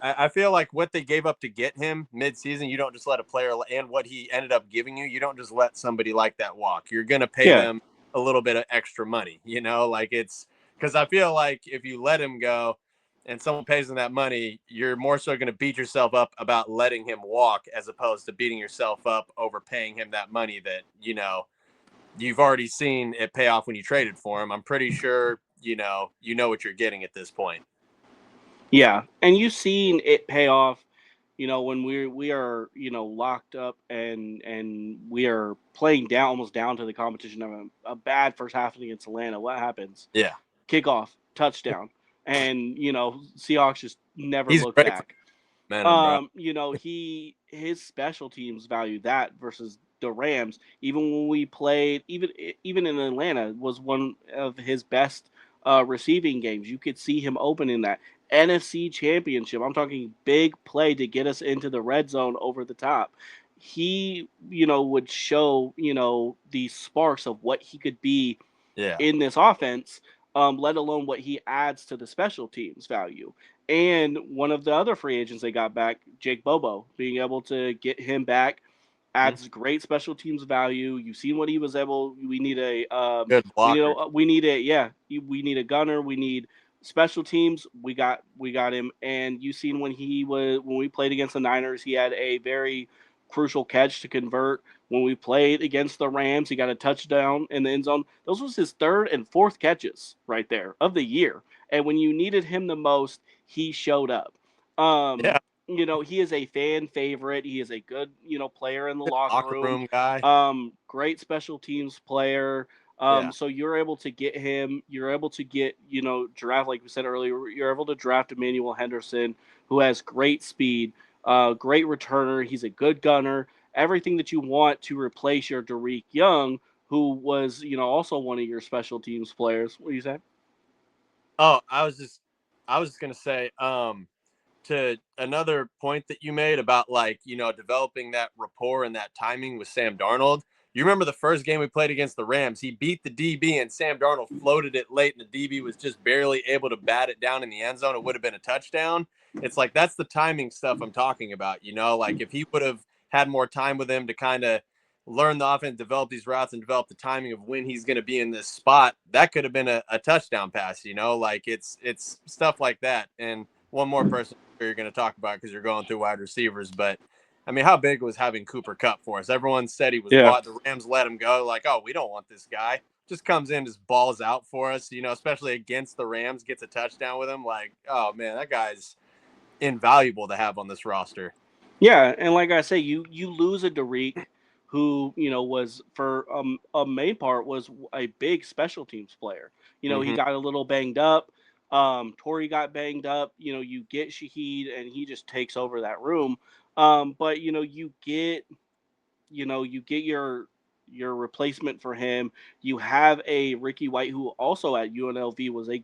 I feel like what they gave up to get him mid-season, you don't just let a player, and what he ended up giving you don't just let somebody like that walk. You're gonna pay Yeah. them a little bit of extra money. Like it's because I feel like if you let him go and someone pays him that money, you're more so going to beat yourself up about letting him walk as opposed to beating yourself up over paying him that money that, you've already seen it pay off when you traded for him. I'm pretty sure, what you're getting at this point. Yeah, and you've seen it pay off. When we are locked up and we are playing down almost down to the competition of a bad first half against Atlanta. What happens? Yeah. Kickoff, touchdown, and Seahawks just never He's look great for back. momentum, bro. His special teams value that versus the Rams. Even when we played, even in Atlanta, was one of his best receiving games. You could see him opening that NFC Championship. I'm talking big play to get us into the red zone over the top. He, would show these sparks of what he could be Yeah. in this offense, let alone what he adds to the special teams value. And one of the other free agents they got back, Jake Bobo, being able to get him back adds great special teams value. You've seen what he was able. We need a Good blocker. we need a gunner. We need special teams. We got him. And you seen when we played against the Niners, he had a very crucial catch to convert. When we played against the Rams, he got a touchdown in the end zone. Those was his third and fourth catches right there of the year. And when you needed him the most, he showed up. Yeah. He is a fan favorite. He is a good, player in the locker Locker room. room guy. Great special teams player. Yeah. So you're able to get him. You're able to get, draft, like we said earlier, you're able to draft Emmanuel Henderson, who has great speed, great returner. He's a good gunner. Everything that you want to replace your Derek Young, who was, also one of your special teams players. What do you say? Oh, I was just gonna say, to another point that you made about, like, developing that rapport and that timing with Sam Darnold. You remember the first game we played against the Rams? He beat the DB and Sam Darnold floated it late, and the DB was just barely able to bat it down in the end zone. It would have been a touchdown. It's like that's the timing stuff I'm talking about. Like if he would have had more time with him to kind of learn the offense, develop these routes, and develop the timing of when he's going to be in this spot, that could have been a touchdown pass. Like it's stuff like that. And one more person you're going to talk about because you're going through wide receivers, but I mean, how big was having Cooper Kupp for us? Everyone said he was Yeah. bought. The Rams let him go. Like, oh, we don't want this guy. Just comes in, just balls out for us. Especially against the Rams, gets a touchdown with him. Like, oh man, that guy's invaluable to have on this roster. Yeah, and like I say, you lose a Derek who was for a main part was a big special teams player. He Mm-hmm. got a little banged up. Torrey got banged up. You get Shaheed and he just takes over that room. But you get your replacement for him. You have a Ricky White who also at UNLV was a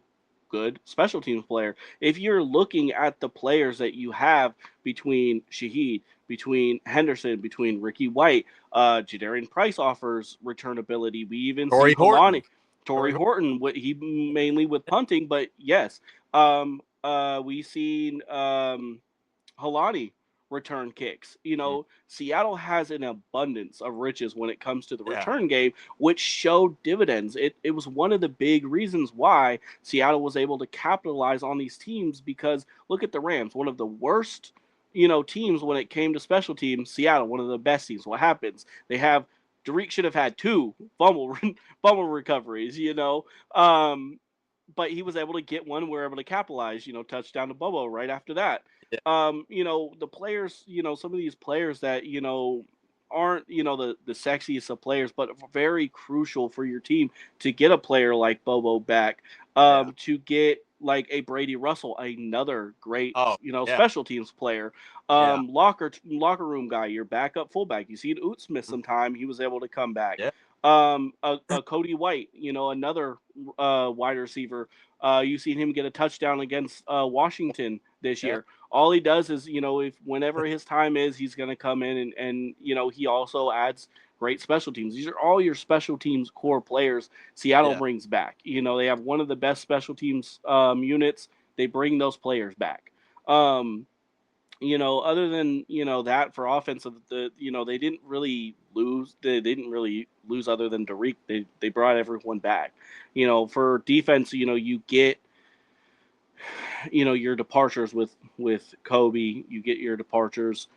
good special teams player. If you're looking at the players that you have between Shaheed, between Henderson, between Ricky White, Jadarian Price offers return ability. We even see Torrey Horton. Torrey Horton. He mainly with punting, but yes, we seen Halani return kicks. Seattle has an abundance of riches when it comes to the Yeah. return game, which showed dividends. It was one of the big reasons why Seattle was able to capitalize on these teams because look at the Rams, one of the worst, teams when it came to special teams. Seattle, one of the best teams. What happens? They have Derek should have had two fumble recoveries, but he was able to get one. We're able to capitalize, touchdown to Bobo right after that. Yeah. The players, some of these players that, aren't, the sexiest of players, but very crucial for your team to get a player like Bobo back, Yeah. to get like a Brady Russell, another great, Oh, yeah. special teams player, Yeah. locker room guy, your backup fullback. You see Oots miss some time. He was able to come back. Yeah. A Cody White, another wide receiver. You've seen him get a touchdown against Washington this Yeah. year. All he does is, if whenever his time is, he's going to come in and he also adds great special teams. These are all your special teams core players Seattle Yeah. brings back. They have one of the best special teams units. They bring those players back. Other than that for offensive, they didn't really lose. They didn't really lose other than Derek. They brought everyone back. For defense, you get your departures with Kobe. You get your departures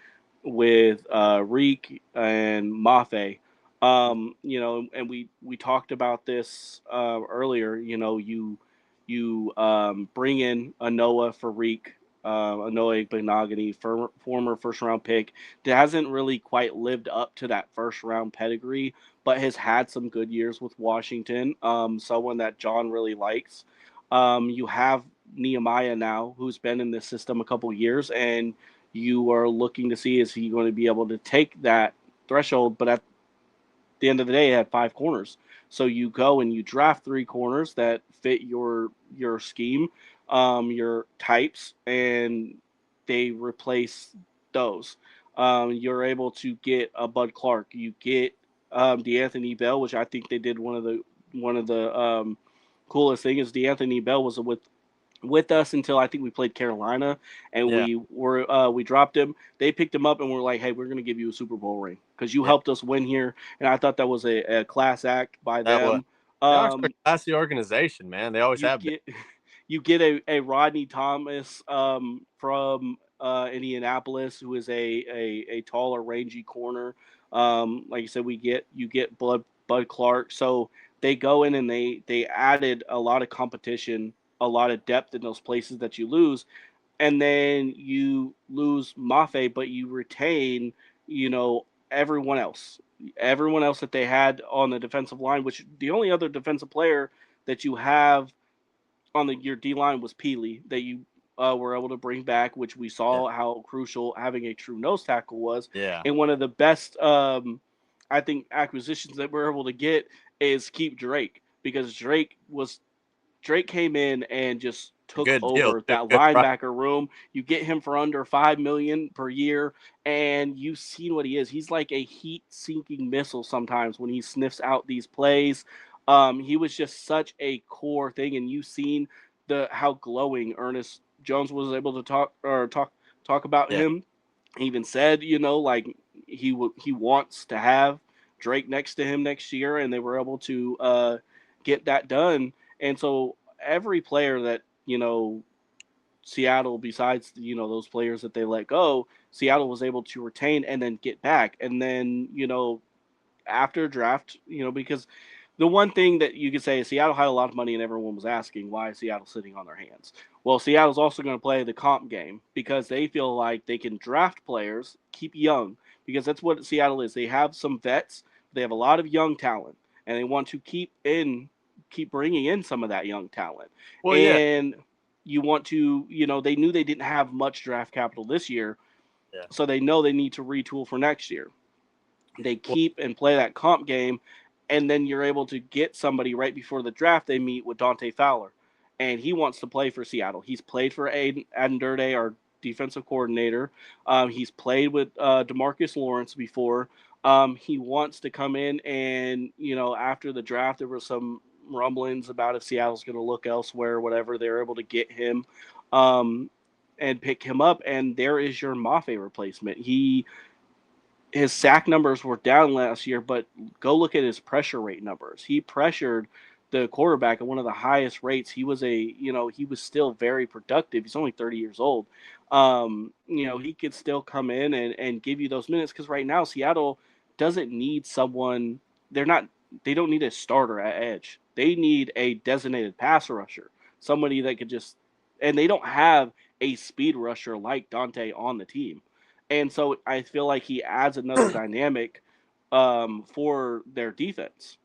with Reek and Mafe. And we talked about this earlier. You bring in a Noah for Reek, a Noah Benogany, former first round pick that hasn't really quite lived up to that first round pedigree, but has had some good years with Washington. Someone that John really likes. You have Nehemiah now, who's been in this system a couple years, and you are looking to see is he going to be able to take that threshold. But at the end of the day, it had five corners. So you go and you draft three corners that fit your scheme, your types, and they replace those. You're able to get a Bud Clark. You get DeAnthony Bell, which I think they did one of the coolest thing is DeAnthony Bell was with with us until I think we played Carolina, and Yeah. we dropped him. They picked him up and were like, "Hey, we're going to give you a Super Bowl ring because you Yeah. helped us win here." And I thought that was a class act by That was. them. Seahawks are a Um, classy organization, man. They always you have been. get you get a Rodney Thomas from Indianapolis, who is a taller, rangy corner. Like I said, you get Bud Clark. So they go in and they added a lot of competition, a lot of depth in those places that you lose, and then you lose Mafe, but you retain, everyone else that they had on the defensive line. Which the only other defensive player that you have on your D line was Peely that you were able to bring back, which we Yeah. saw how crucial having a true nose tackle was. Yeah. And one of the best, I think, acquisitions that we're able to get is keep Drake, because Drake came in and just A took good deal over too. that Right. linebacker room. You get him for under 5 million per year, and you've seen what he is. He's like a heat-sinking missile sometimes when he sniffs out these plays. He was just such a core thing, and you've seen the how glowing Ernest Jones was able to talk about Yeah. him. He even said, like he wants to have Drake next to him next year, and they were able to get that done. And so every player that Seattle, besides those players that they let go, Seattle was able to retain and then get back. And then after draft, because the one thing that you could say is Seattle had a lot of money and everyone was asking why is Seattle sitting on their hands. Well, Seattle's also going to play the comp game because they feel like they can draft players, keep young, because that's what Seattle is. They have some vets, they have a lot of young talent, and they want to keep bringing in some of that young talent. Well, yeah. And you want to, they knew they didn't have much draft capital this year, Yeah. so they know they need to retool for next year. They Well, keep and play that comp game, and then you're able to get somebody right before the draft. They meet with Dante Fowler, and he wants to play for Seattle. He's played for Aden Durde, our defensive coordinator. He's played with Demarcus Lawrence before. He wants to come in, and after the draft, there were some rumblings about if Seattle's going to look elsewhere, or whatever. They're able to get him um, and pick him up, and there is your Mafe replacement. His sack numbers were down last year, but go look at his pressure rate numbers. He pressured the quarterback at one of the highest rates. He was still very productive. He's only 30 years old. He could still come in and give you those minutes because right now Seattle doesn't need someone. They're not. They don't need a starter at edge. They need a designated pass rusher, somebody that could just. And they don't have a speed rusher like Dante on the team. And so I feel like he adds another dynamic for their defense.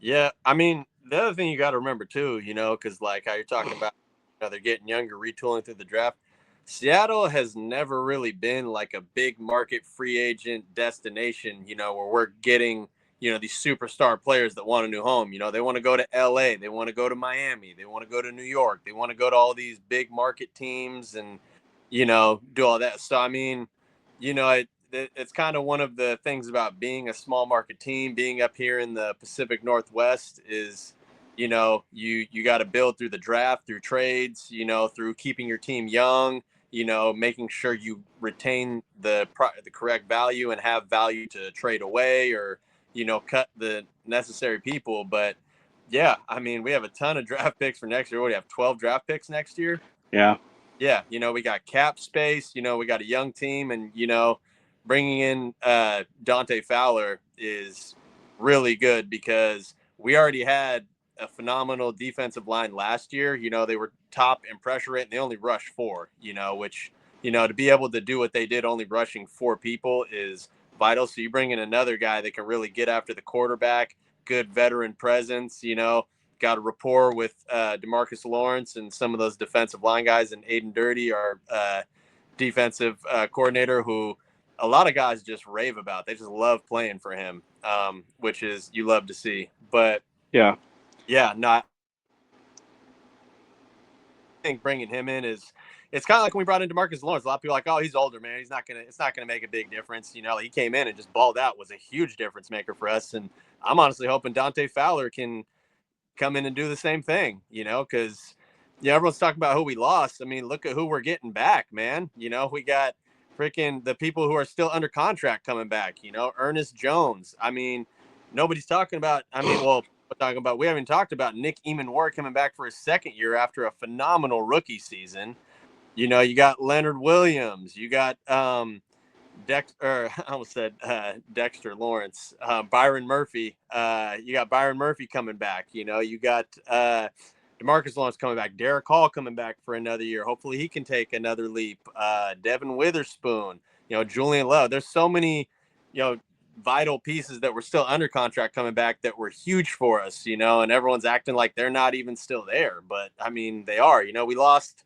yeah. I mean, the other thing you got to remember too, because like how you're talking about, they're getting younger, retooling through the draft. Seattle has never really been like a big market free agent destination, where we're getting, these superstar players that want a new home. They want to go to LA, they want to go to Miami, they want to go to New York, they want to go to all these big market teams and, do all that. So, I mean, it's kind of one of the things about being a small market team, being up here in the Pacific Northwest is, you got to build through the draft, through trades, through keeping your team young, making sure you retain the correct value and have value to trade away or, cut the necessary people. But yeah, I mean, we have a ton of draft picks for next year. What do you have? 12 draft picks next year? Yeah. Yeah. We got cap space, we got a young team and, bringing in Dante Fowler is really good because we already had a phenomenal defensive line last year. They were top in pressure rate and they only rushed four, which, to be able to do what they did, only rushing four people is vital. So you bring in another guy that can really get after the quarterback, good veteran presence, got a rapport with Demarcus Lawrence and some of those defensive line guys and Aden Durde, our defensive coordinator, who a lot of guys just rave about. They just love playing for him, which is you love to see. But Yeah. yeah, not I think bringing him in is it's kind of like when we brought in Demarcus Lawrence. A lot of people are like, oh, he's older, man. It's not gonna make a big difference. He came in and just balled out, was a huge difference maker for us. And I'm honestly hoping Dante Fowler can come in and do the same thing, because Yeah, everyone's talking about who we lost. I mean, look at who we're getting back, man. You know, we got freaking the people who are still under contract coming back. You know, Ernest Jones. I mean, nobody's talking about. I mean, well, we're talking about. We haven't talked about Nick Eamon coming back for his second year after a phenomenal rookie season. You know, you got Leonard Williams. You got Dexter. I almost said Dexter Lawrence. Byron Murphy. You got Byron Murphy coming back. You know, you got DeMarcus Lawrence coming back. Derek Hall coming back for another year. Hopefully, he can take another leap. Devin Witherspoon. You know, Julian Love. There's so many, you know, vital pieces that were still under contract coming back that were huge for us. You know, and everyone's acting like they're not even still there, but I mean, they are. You know, we lost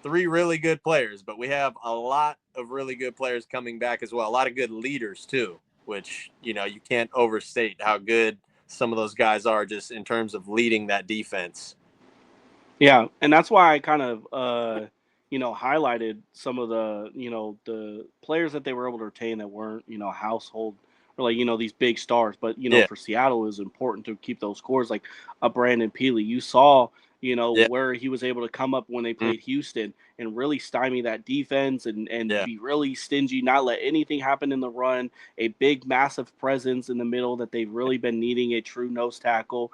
3 really good players, but we have a lot of really good players coming back as well. A lot of good leaders too, which, you know, you can't overstate how good some of those guys are just in terms of leading that defense. Yeah, and that's why I kind of highlighted some of the the players that they were able to retain that weren't household or like these big stars, but Yeah. for Seattle it was important to keep those cores like a Brandon Peely. You saw Yeah. where he was able to come up when they Mm, played Houston and really stymie that defense and yeah. be really stingy, not let anything happen in the run. A big massive presence in the middle that they've really been needing, a true nose tackle.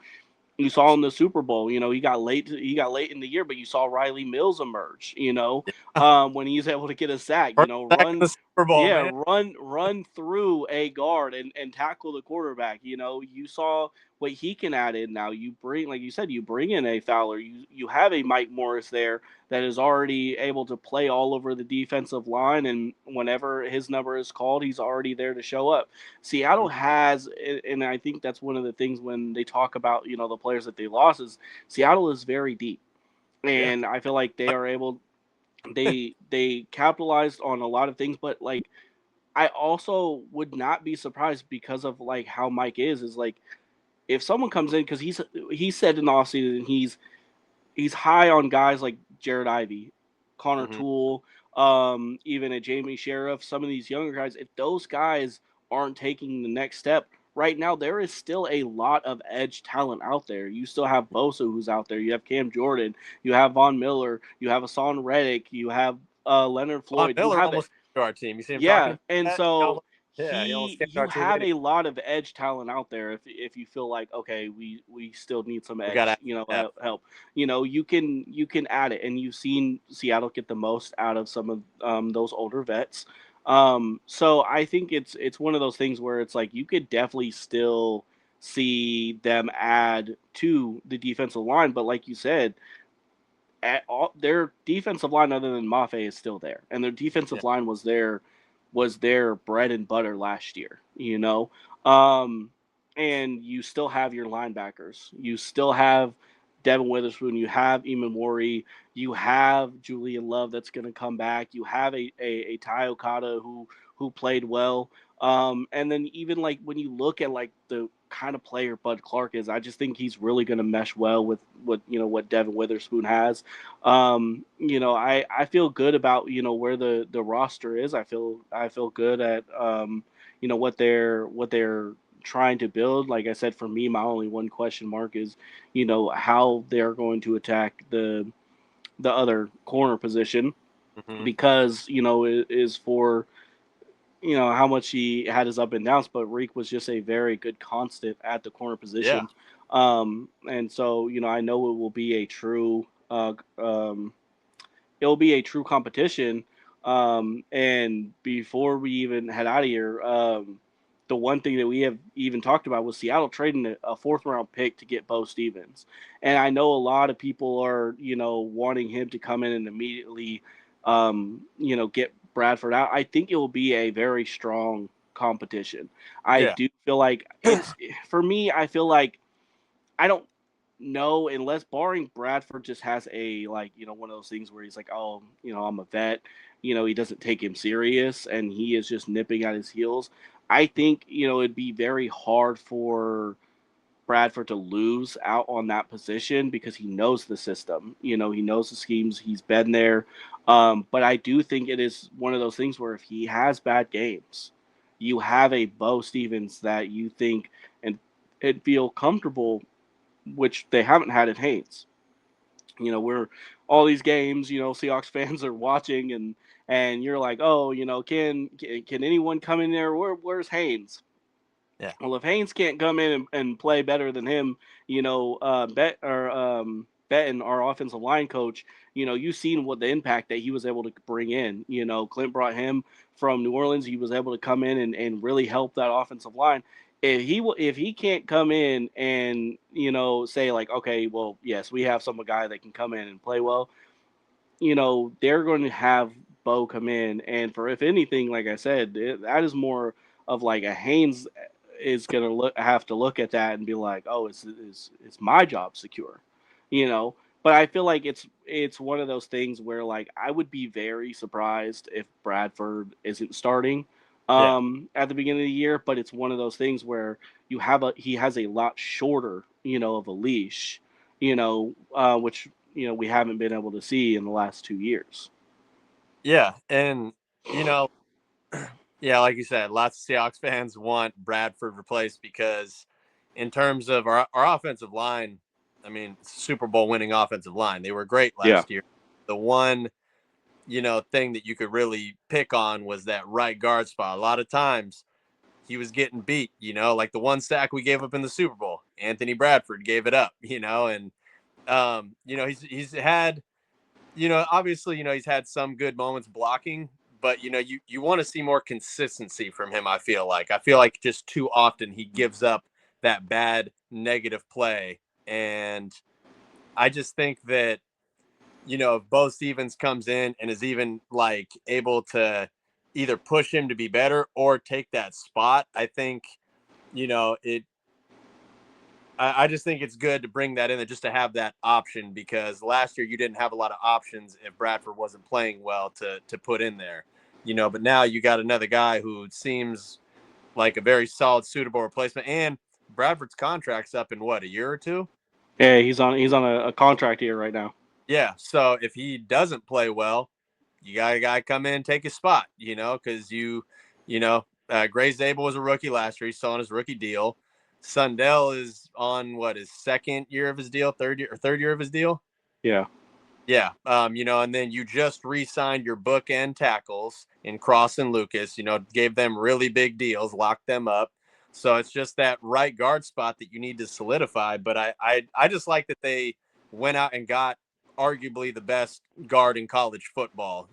You saw in the Super Bowl, he got late. He got late in the year, but you saw Riley Mills emerge. Yeah. When he's able to get a sack. First sack in Run, the Super Bowl, yeah, man. run through a guard and tackle the quarterback. You saw what he can add in. Now you bring, like you said, you bring in a Fowler. You have a Mike Morris there that is already able to play all over the defensive line, and whenever his number is called, he's already there to show up. Seattle has, and I think that's one of the things when they talk about the players that they lost is Seattle is very deep, Yeah. and I feel like they are able. They capitalized on a lot of things, but like I also would not be surprised because of like how Mike is like if someone comes in because he said in the offseason he's high on guys like Jared Ivey, Connor Hmm. Toole, even a Jamie Sheriff, some of these younger guys. If those guys aren't taking the next step right now, there is still a lot of edge talent out there. You still have Bosa who's out there. You have Cam Jordan. You have Von Miller. You have Hassan Reddick. You have Leonard Von Floyd. You Miller have it. almost came to our team. You see him talking Yeah, about and that? He so almost, yeah, he almost came to you our team have anyway. a lot of edge talent out there. If you feel like okay, we still need some We got edge, to have. help. You can add it, and you've seen Seattle get the most out of some of those older vets. So I think it's one of those things where it's like you could definitely still see them add to the defensive line, but like you said, at all, their defensive line other than Mafe is still there, and their Yeah. defensive line was their bread and butter last year. Um, and you still have your linebackers. You still have Devin Witherspoon. You have Eamon, you have Julian Love that's going to come back. You have a Ty Okada who played well. And then even like when you look at like the kind of player Bud Clark is, I just think he's really going to mesh well with what Devin Witherspoon has. I feel good about where the roster is. I feel good at what they're trying to build. Like I said, for me, my only one question mark is how they're going to attack the other corner position Hmm. because it is for how much he had his up and downs, but Reek was just a very good constant at the corner Yeah. position. And so I know it will be a true it'll be a true competition. And before we even head out of here, the one thing that we have even talked about was Seattle trading a fourth round pick to get Bo Stevens. And I know a lot of people are, wanting him to come in and immediately, get Bradford out. I think it will be a very strong competition. I Yeah. do feel like for me, I feel like I don't know unless barring Bradford just has a like one of those things where he's like, oh, I'm a vet. He doesn't take him serious and he is just nipping at his heels. I think it'd be very hard for Bradford to lose out on that position because he knows the system. He knows the schemes. He's been there. But I do think it is one of those things where if he has bad games, you have a Bo Stevens that you think and feel comfortable, which they haven't had at Haynes. We're all these games, Seahawks fans are watching, and you're like, oh, can anyone come in there? Where's Haynes? Yeah. Well, if Haynes can't come in and play better than him, Betton, our offensive line coach, you've seen what the impact that he was able to bring in. Clint brought him from New Orleans. He was able to come in and really help that offensive line. If he can't come in and say like, okay, well, yes, we have some guy that can come in and play well, they're going to have Bo come in, and for if anything, like I said, that is more of like a Haynes is going to have to look at that and be like, oh, it's my job secure, you know. But I feel like it's one of those things where like I would be very surprised if Bradford isn't starting Yeah. at the beginning of the year. But it's one of those things where he has a lot shorter of a leash, which we haven't been able to see in the last 2 years. Yeah. And, you know, yeah, like you said, lots of Seahawks fans want Bradford replaced because, in terms of our offensive line, I mean, Super Bowl winning offensive line, they were great Yeah. last year. The one, thing that you could really pick on was that right guard spot. A lot of times he was getting beat, like the one sack we gave up in the Super Bowl. Anthony Bradford gave it up, and he's had, obviously, he's had some good moments blocking, but you want to see more consistency from him. I feel like just too often he gives up that bad negative play, and I just think that if Bo Stevens comes in and is even like able to either push him to be better or take that spot, I think it. I just think it's good to bring that in there just to have that option, because last year you didn't have a lot of options if Bradford wasn't playing well to put in there, But now you got another guy who seems like a very solid, suitable replacement, and Bradford's contract's up in what, a year or two? Yeah, he's on a contract here right now. Yeah. So if he doesn't play well, you got a guy come in and take his spot, because Gray Zabel was a rookie last year. He's still on his rookie deal. Sundell is on what, his second year of his deal, third year of his deal. Yeah. Yeah. And then you just re-signed your bookend tackles in Cross and Lucas, gave them really big deals, locked them up. So it's just that right guard spot that you need to solidify. But I just like that they went out and got arguably the best guard in college football,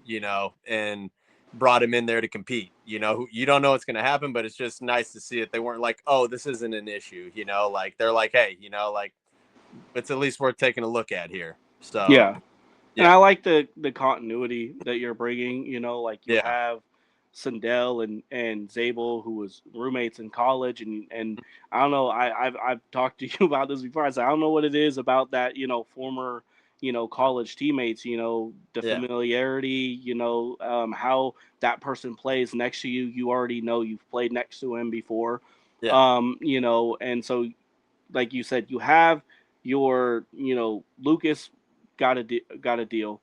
and brought him in there to compete. You don't know what's going to happen, but it's just nice to see it. They weren't like, oh, this isn't an issue, like they're like, hey, like it's at least worth taking a look at here. So, Yeah. And yeah. I like the continuity that you're bringing. Like you Yeah. have Sundell and Zabel, who was roommates in college, and I don't know. I've talked to you about this before. I said I don't know what it is about that. Former college teammates. The Yeah. familiarity. How that person plays next to you. You already know you've played next to him before. Yeah. And so like you said, you have your Lucas got a deal.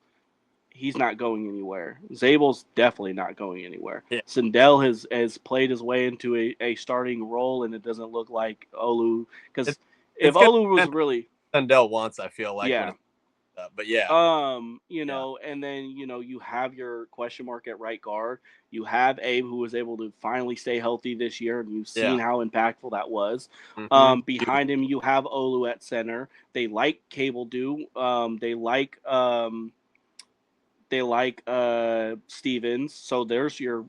He's not going anywhere. Zabel's definitely not going anywhere. Yeah. Sindel has played his way into a starting role, and it doesn't look like Olu, because It's if it's gonna Olu was depend really, on what Sundell wants, I feel like, when yeah, it's up. But yeah. Yeah. and then you have your question mark at right guard. You have Abe, who was able to finally stay healthy this year, and you've seen Yeah. how impactful that was. Mm-hmm. Behind him, you have Olu at center. They like Cable do. They like Stevens. So there's your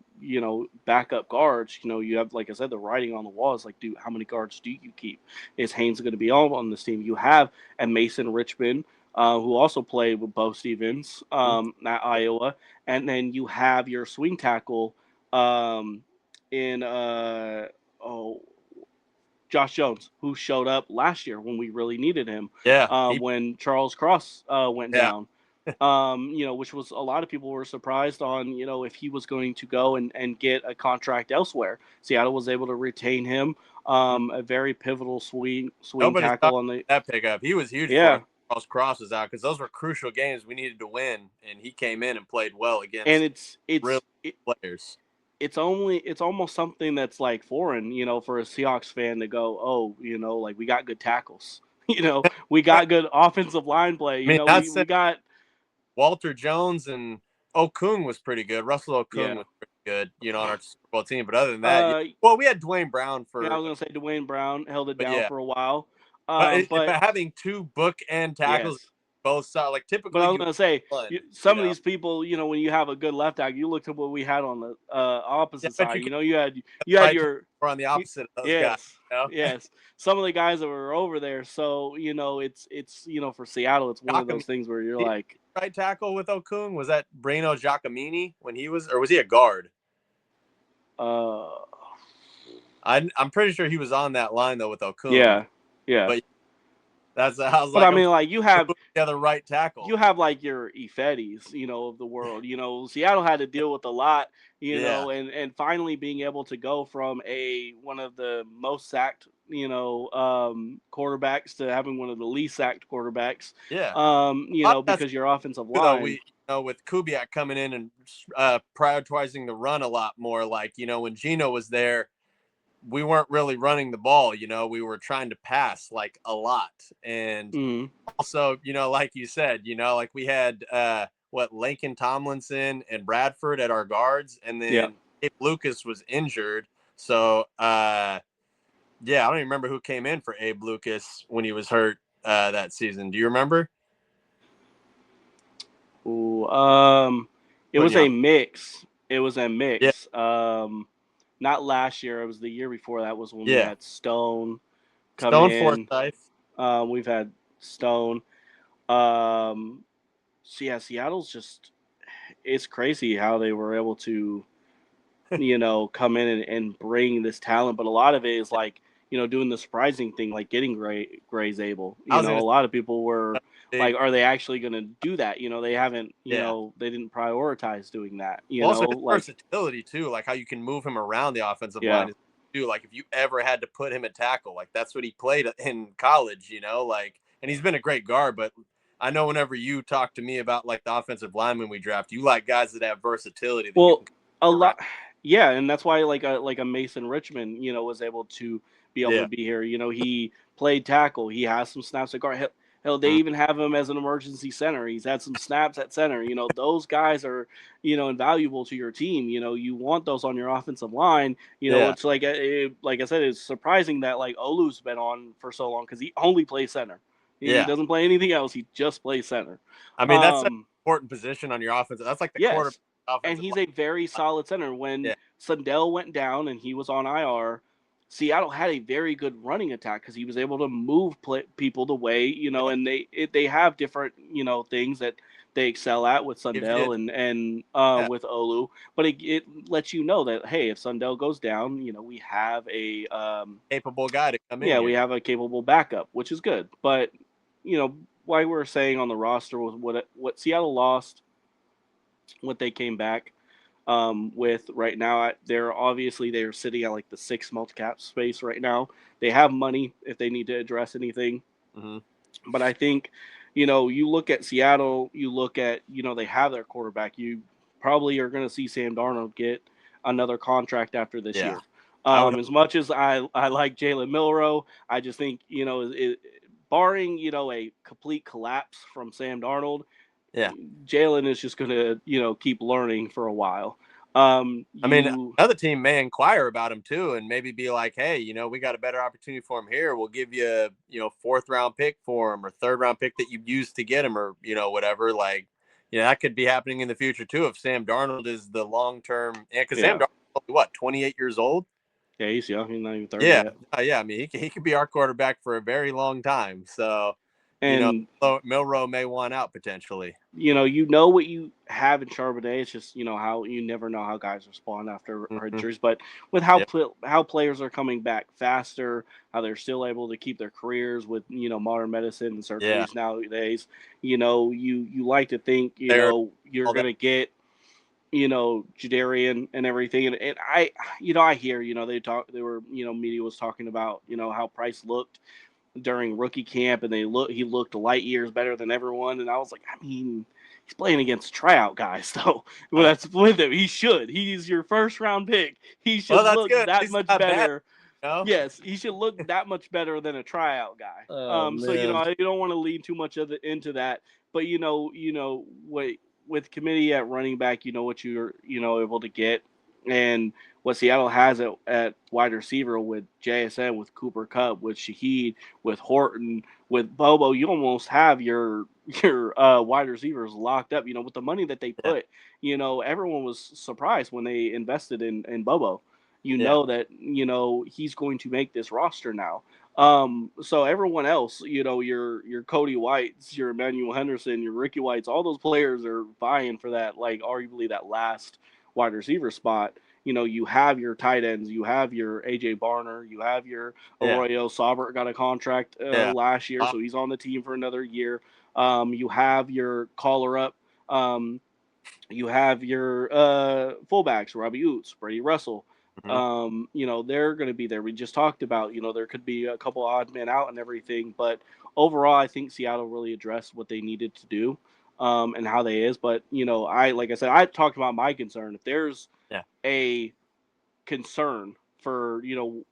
backup guards. You have, like I said, the writing on the wall is like, dude, how many guards do you keep? Is Haynes going to be on this team? You have a Mason Richmond, who also played with Bo Stevens at Iowa, and then you have your swing tackle um, in oh Josh Jones, who showed up last year when we really needed him, Yeah. when Charles Cross went Yeah. down. Which was a lot of people were surprised on, if he was going to go and get a contract elsewhere. Seattle was able to retain him, a very pivotal swing Nobody's tackle talking on the, about that pickup. He was huge for yeah, us. Charles Cross was out because those were crucial games we needed to win, and he came in and played well and against it's really it's players. it's almost something that's like foreign, for a Seahawks fan to go, oh, like we got good tackles, We got good offensive line play. I mean, We got Walter Jones and Okung was pretty good. Russell Okung yeah. was pretty good, on our Super Bowl team. But other than that, well, we had Dwayne Brown Yeah, I for, was gonna say Dwayne Brown held it but down yeah, for a while. but But having two bookend tackles yes. both sides, like But typically I was you gonna say, one, some of these people, when you have a good left tackle, you looked at what we had on the yeah, opposite but side. you can You had right your or on the opposite of those guys, yes, you know. yes. Some of the guys that were over there. So it's for Seattle, it's one of those Giacomini, things where you're like, right tackle with Okung, was that Breno Giacomini when he was, or was he a guard? uh, I'm pretty sure he was on that line though with Okung, yeah, yeah. but I was But I like, I'm mean, like who's the other right tackle. you have like your Ifedis, of the world. Seattle had to deal with a lot, Yeah, and finally being able to go from one of the most sacked, quarterbacks to having one of the least sacked quarterbacks. yeah. A lot of that's Because your offensive true, though. line. We, with Kubiak coming in and prioritizing the run a lot more. Like, when Gino was there, we weren't really running the ball. We were trying to pass like a lot, and Mhm. also, like you said, like we had Lincoln Tomlinson and Bradford at our guards, and Yeah. then Abe Lucas was injured. So yeah, I don't even remember who came in for Abe Lucas when he was hurt that season. Do you remember? Ooh, it Putting was you on. a mix. It was a Yeah, mix. Not last year. It was the year before. That was when we yeah. had Stone come Stone in. Forsyth. We've had Stone. Um, so yeah, Seattle's just it's crazy how they were able to, come in and bring this talent. But a lot of it is like, doing the surprising thing, like getting Gray's able. I was A gonna lot of people were say, like, are they actually going to do that? They haven't, yeah. they didn't prioritize doing that. Also, his Like versatility too, like how you can move him around the offensive yeah, line is too. Like if you ever had to put him at tackle, like that's what he played in college, like, and he's been a great guard. But I know whenever you talk to me about like the offensive linemen we draft, you like guys that have versatility that you well, can a move around. lot, yeah, and that's why like a Mason Richmond, was able to be able Yeah. to be here. He played tackle. He has some snaps at guard. Hell, they Mhm. even have him as an emergency center. He's had some snaps at center. Those guys are invaluable to your team. You want those on your offensive line. Yeah. It's like like I said, it's surprising that like Olu's been on for so long because he only plays center. He Yeah. doesn't play anything else. He just plays center. I mean, that's an Um, important position on your offense. That's like the quarterback Yes, and offensive he's line. a very solid center. When Yeah. Sundell went down and he was on IR, Seattle had a very good running attack because he was able to move people the way Yeah. and they have different things that they excel at with Gives you, Sundell and yeah, with Olu, but it lets you know that hey, if Sundell goes down, we have a capable guy to come in yeah, we here. have a capable backup, which is good. But why we're saying on the roster was what Seattle lost, what they came back with right now. They're sitting at like the six multi-cap space right now. They have money if they need to address anything, Mm-hmm. but I think you look at Seattle, you look at they have their quarterback. You probably are going to see Sam Darnold get another contract after this Yeah. year. I would. As much as I like Jalen Milroe, I just think barring a complete collapse from Sam Darnold, Yeah. Jalen is just going to, keep learning for a while. I mean, You, another team may inquire about him too, and maybe be like, "Hey, we got a better opportunity for him here. We'll give you, fourth round pick for him, or third round pick that you used to get him, or whatever." Like, that could be happening in the future too if Sam Darnold is the long term. Yeah, because Sam yeah, Darnold, what, 28 years old? yeah, he's young. He's not even 30 Yeah, yet. yeah. I mean, he could be our quarterback for a very long time. So, And Milrow may want out potentially. what you have in Charbonnet. It's just how you never know how guys respond after Mm-hmm. injuries. But with how Yeah, how players are coming back faster, how they're still able to keep their careers with modern medicine and yeah. surgeries nowadays. You like to think They're you're all that. gonna get Jadarian and everything. And I hear, they were, media was talking about, how Price looked during rookie camp and he looked light years better than everyone. And I was like, I mean, he's playing against tryout guys though. Well, I, that's with him. He's your first round pick. He well, should that's look good. At that least it's much not bad. better. No. Yes, he should look that much better than a tryout guy. Oh So you know, man. you don't want to lean too much of into that. But what with committee at running back, you know what you're able to get, and what Seattle has at wide receiver with JSN, with Cooper Kupp, with Shaheed, with Horton, with Bobo. You almost have your wide receivers locked up. You know, with the money that they Yeah. put, everyone was surprised when they invested in Bobo. You Yeah. know that he's going to make this roster now. So everyone else, your Cody Whites, your Emmanuel Henderson, your Ricky Whites, all those players are vying for that, like arguably that last wide receiver spot. You have your tight ends, you have your AJ Barner, you have your Yeah. Arroyo Saubert got a contract Yeah. last year, Uh, so he's on the team for another year. You have your caller up. Um, you have your fullbacks, Robbie Oots, Brady Russell. mhm. They're going to be there. We just talked about, there could be a couple odd men out and everything, but overall, I think Seattle really addressed what they needed to do, and how they is. But like I said, I talked about my concern. If there's Yeah. a concern for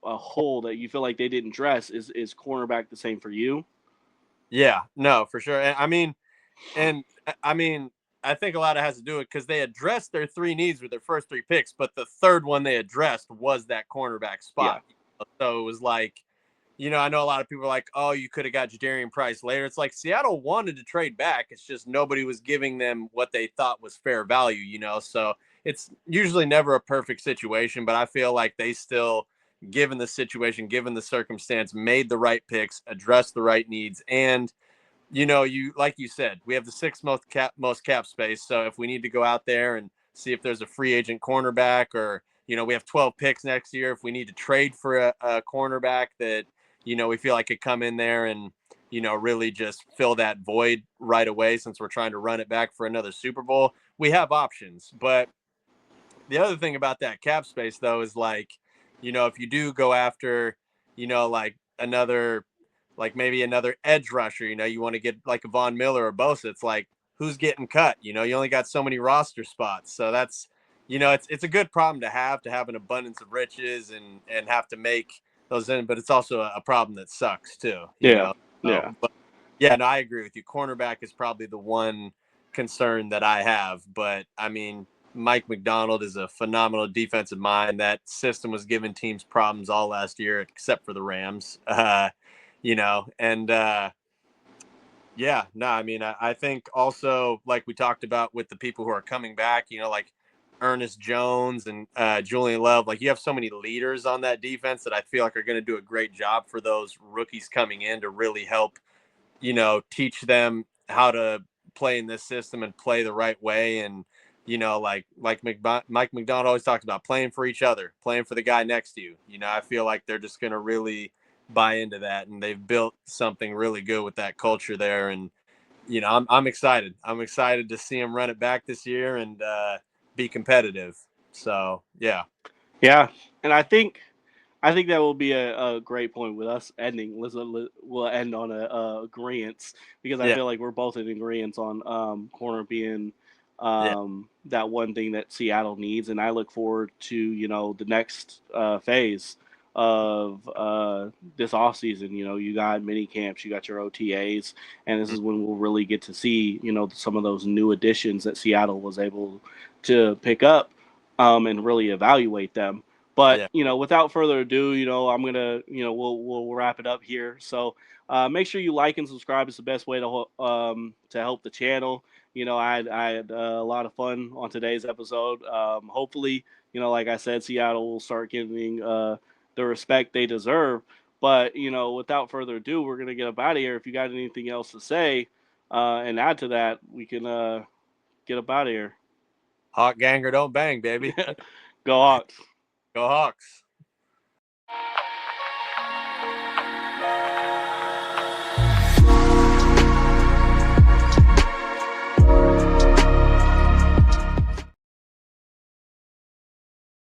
a hole that you feel like they didn't dress, is cornerback the same for you? Yeah. No, for sure. And I think a lot of it has to do with because they addressed their three needs with their first three picks, but the third one they addressed was that cornerback Yeah, spot. So it was like, I know a lot of people are like, oh, you could have got Jadarian Price later. It's like Seattle wanted to trade back. It's just nobody was giving them what they thought was fair value. So it's usually never a perfect situation, but I feel like they still, given the situation, given the circumstance, made the right picks, addressed the right needs, and you like you said, we have the sixth most cap space. So if we need to go out there and see if there's a free agent cornerback, or we have 12 picks next year, if we need to trade for a cornerback that we feel like could come in there and really just fill that void right away, since we're trying to run it back for another Super Bowl, we have options. But the other thing about that cap space, though, is like, if you do go after, like another, like maybe another edge rusher, you want to get like a Von Miller or Bosa, it's like, who's getting cut? You only got so many roster spots. So that's, it's a good problem to have an abundance of riches and have to make those in, but it's also a problem that sucks too, yeah, So, yeah. but yeah, no, I agree with you. Cornerback is probably the one concern that I have, but I mean, Mike McDonald is a phenomenal defensive mind. That system was giving teams problems all last year, except for the Rams. And yeah, no, I mean, I think also, like we talked about with the people who are coming back, like Ernest Jones and Julian Love, like you have so many leaders on that defense that I feel like are going to do a great job for those rookies coming in to really help, teach them how to play in this system and play the right way. And, like Mike McDonald always talks about, playing for each other, playing for the guy next to you. I feel like they're just going to really buy into that, and they've built something really good with that culture there. And, I'm excited. I'm excited to see them run it back this year and be competitive. So, yeah. Yeah, and I think that will be a great point with us ending. We'll end on a agreement, because I Yeah. feel like we're both in agreement on corner being Yeah. that one thing that Seattle needs, and I look forward to the next phase of this off season. You got mini camps, you got your OTAs, and this is when we'll really get to see some of those new additions that Seattle was able to pick up, and really evaluate them. But Yeah. without further ado, I'm gonna, we'll wrap it up here. So make sure you like and subscribe. It's the best way to help the channel. I had a lot of fun on today's episode. Hopefully, like I said, Seattle will start getting the respect they deserve. But without further ado, we're gonna get up out of here. If you got anything else to say and add to that, we can get up out of here. Hawk Ganger don't bang, baby. Go Hawks. Go Hawks.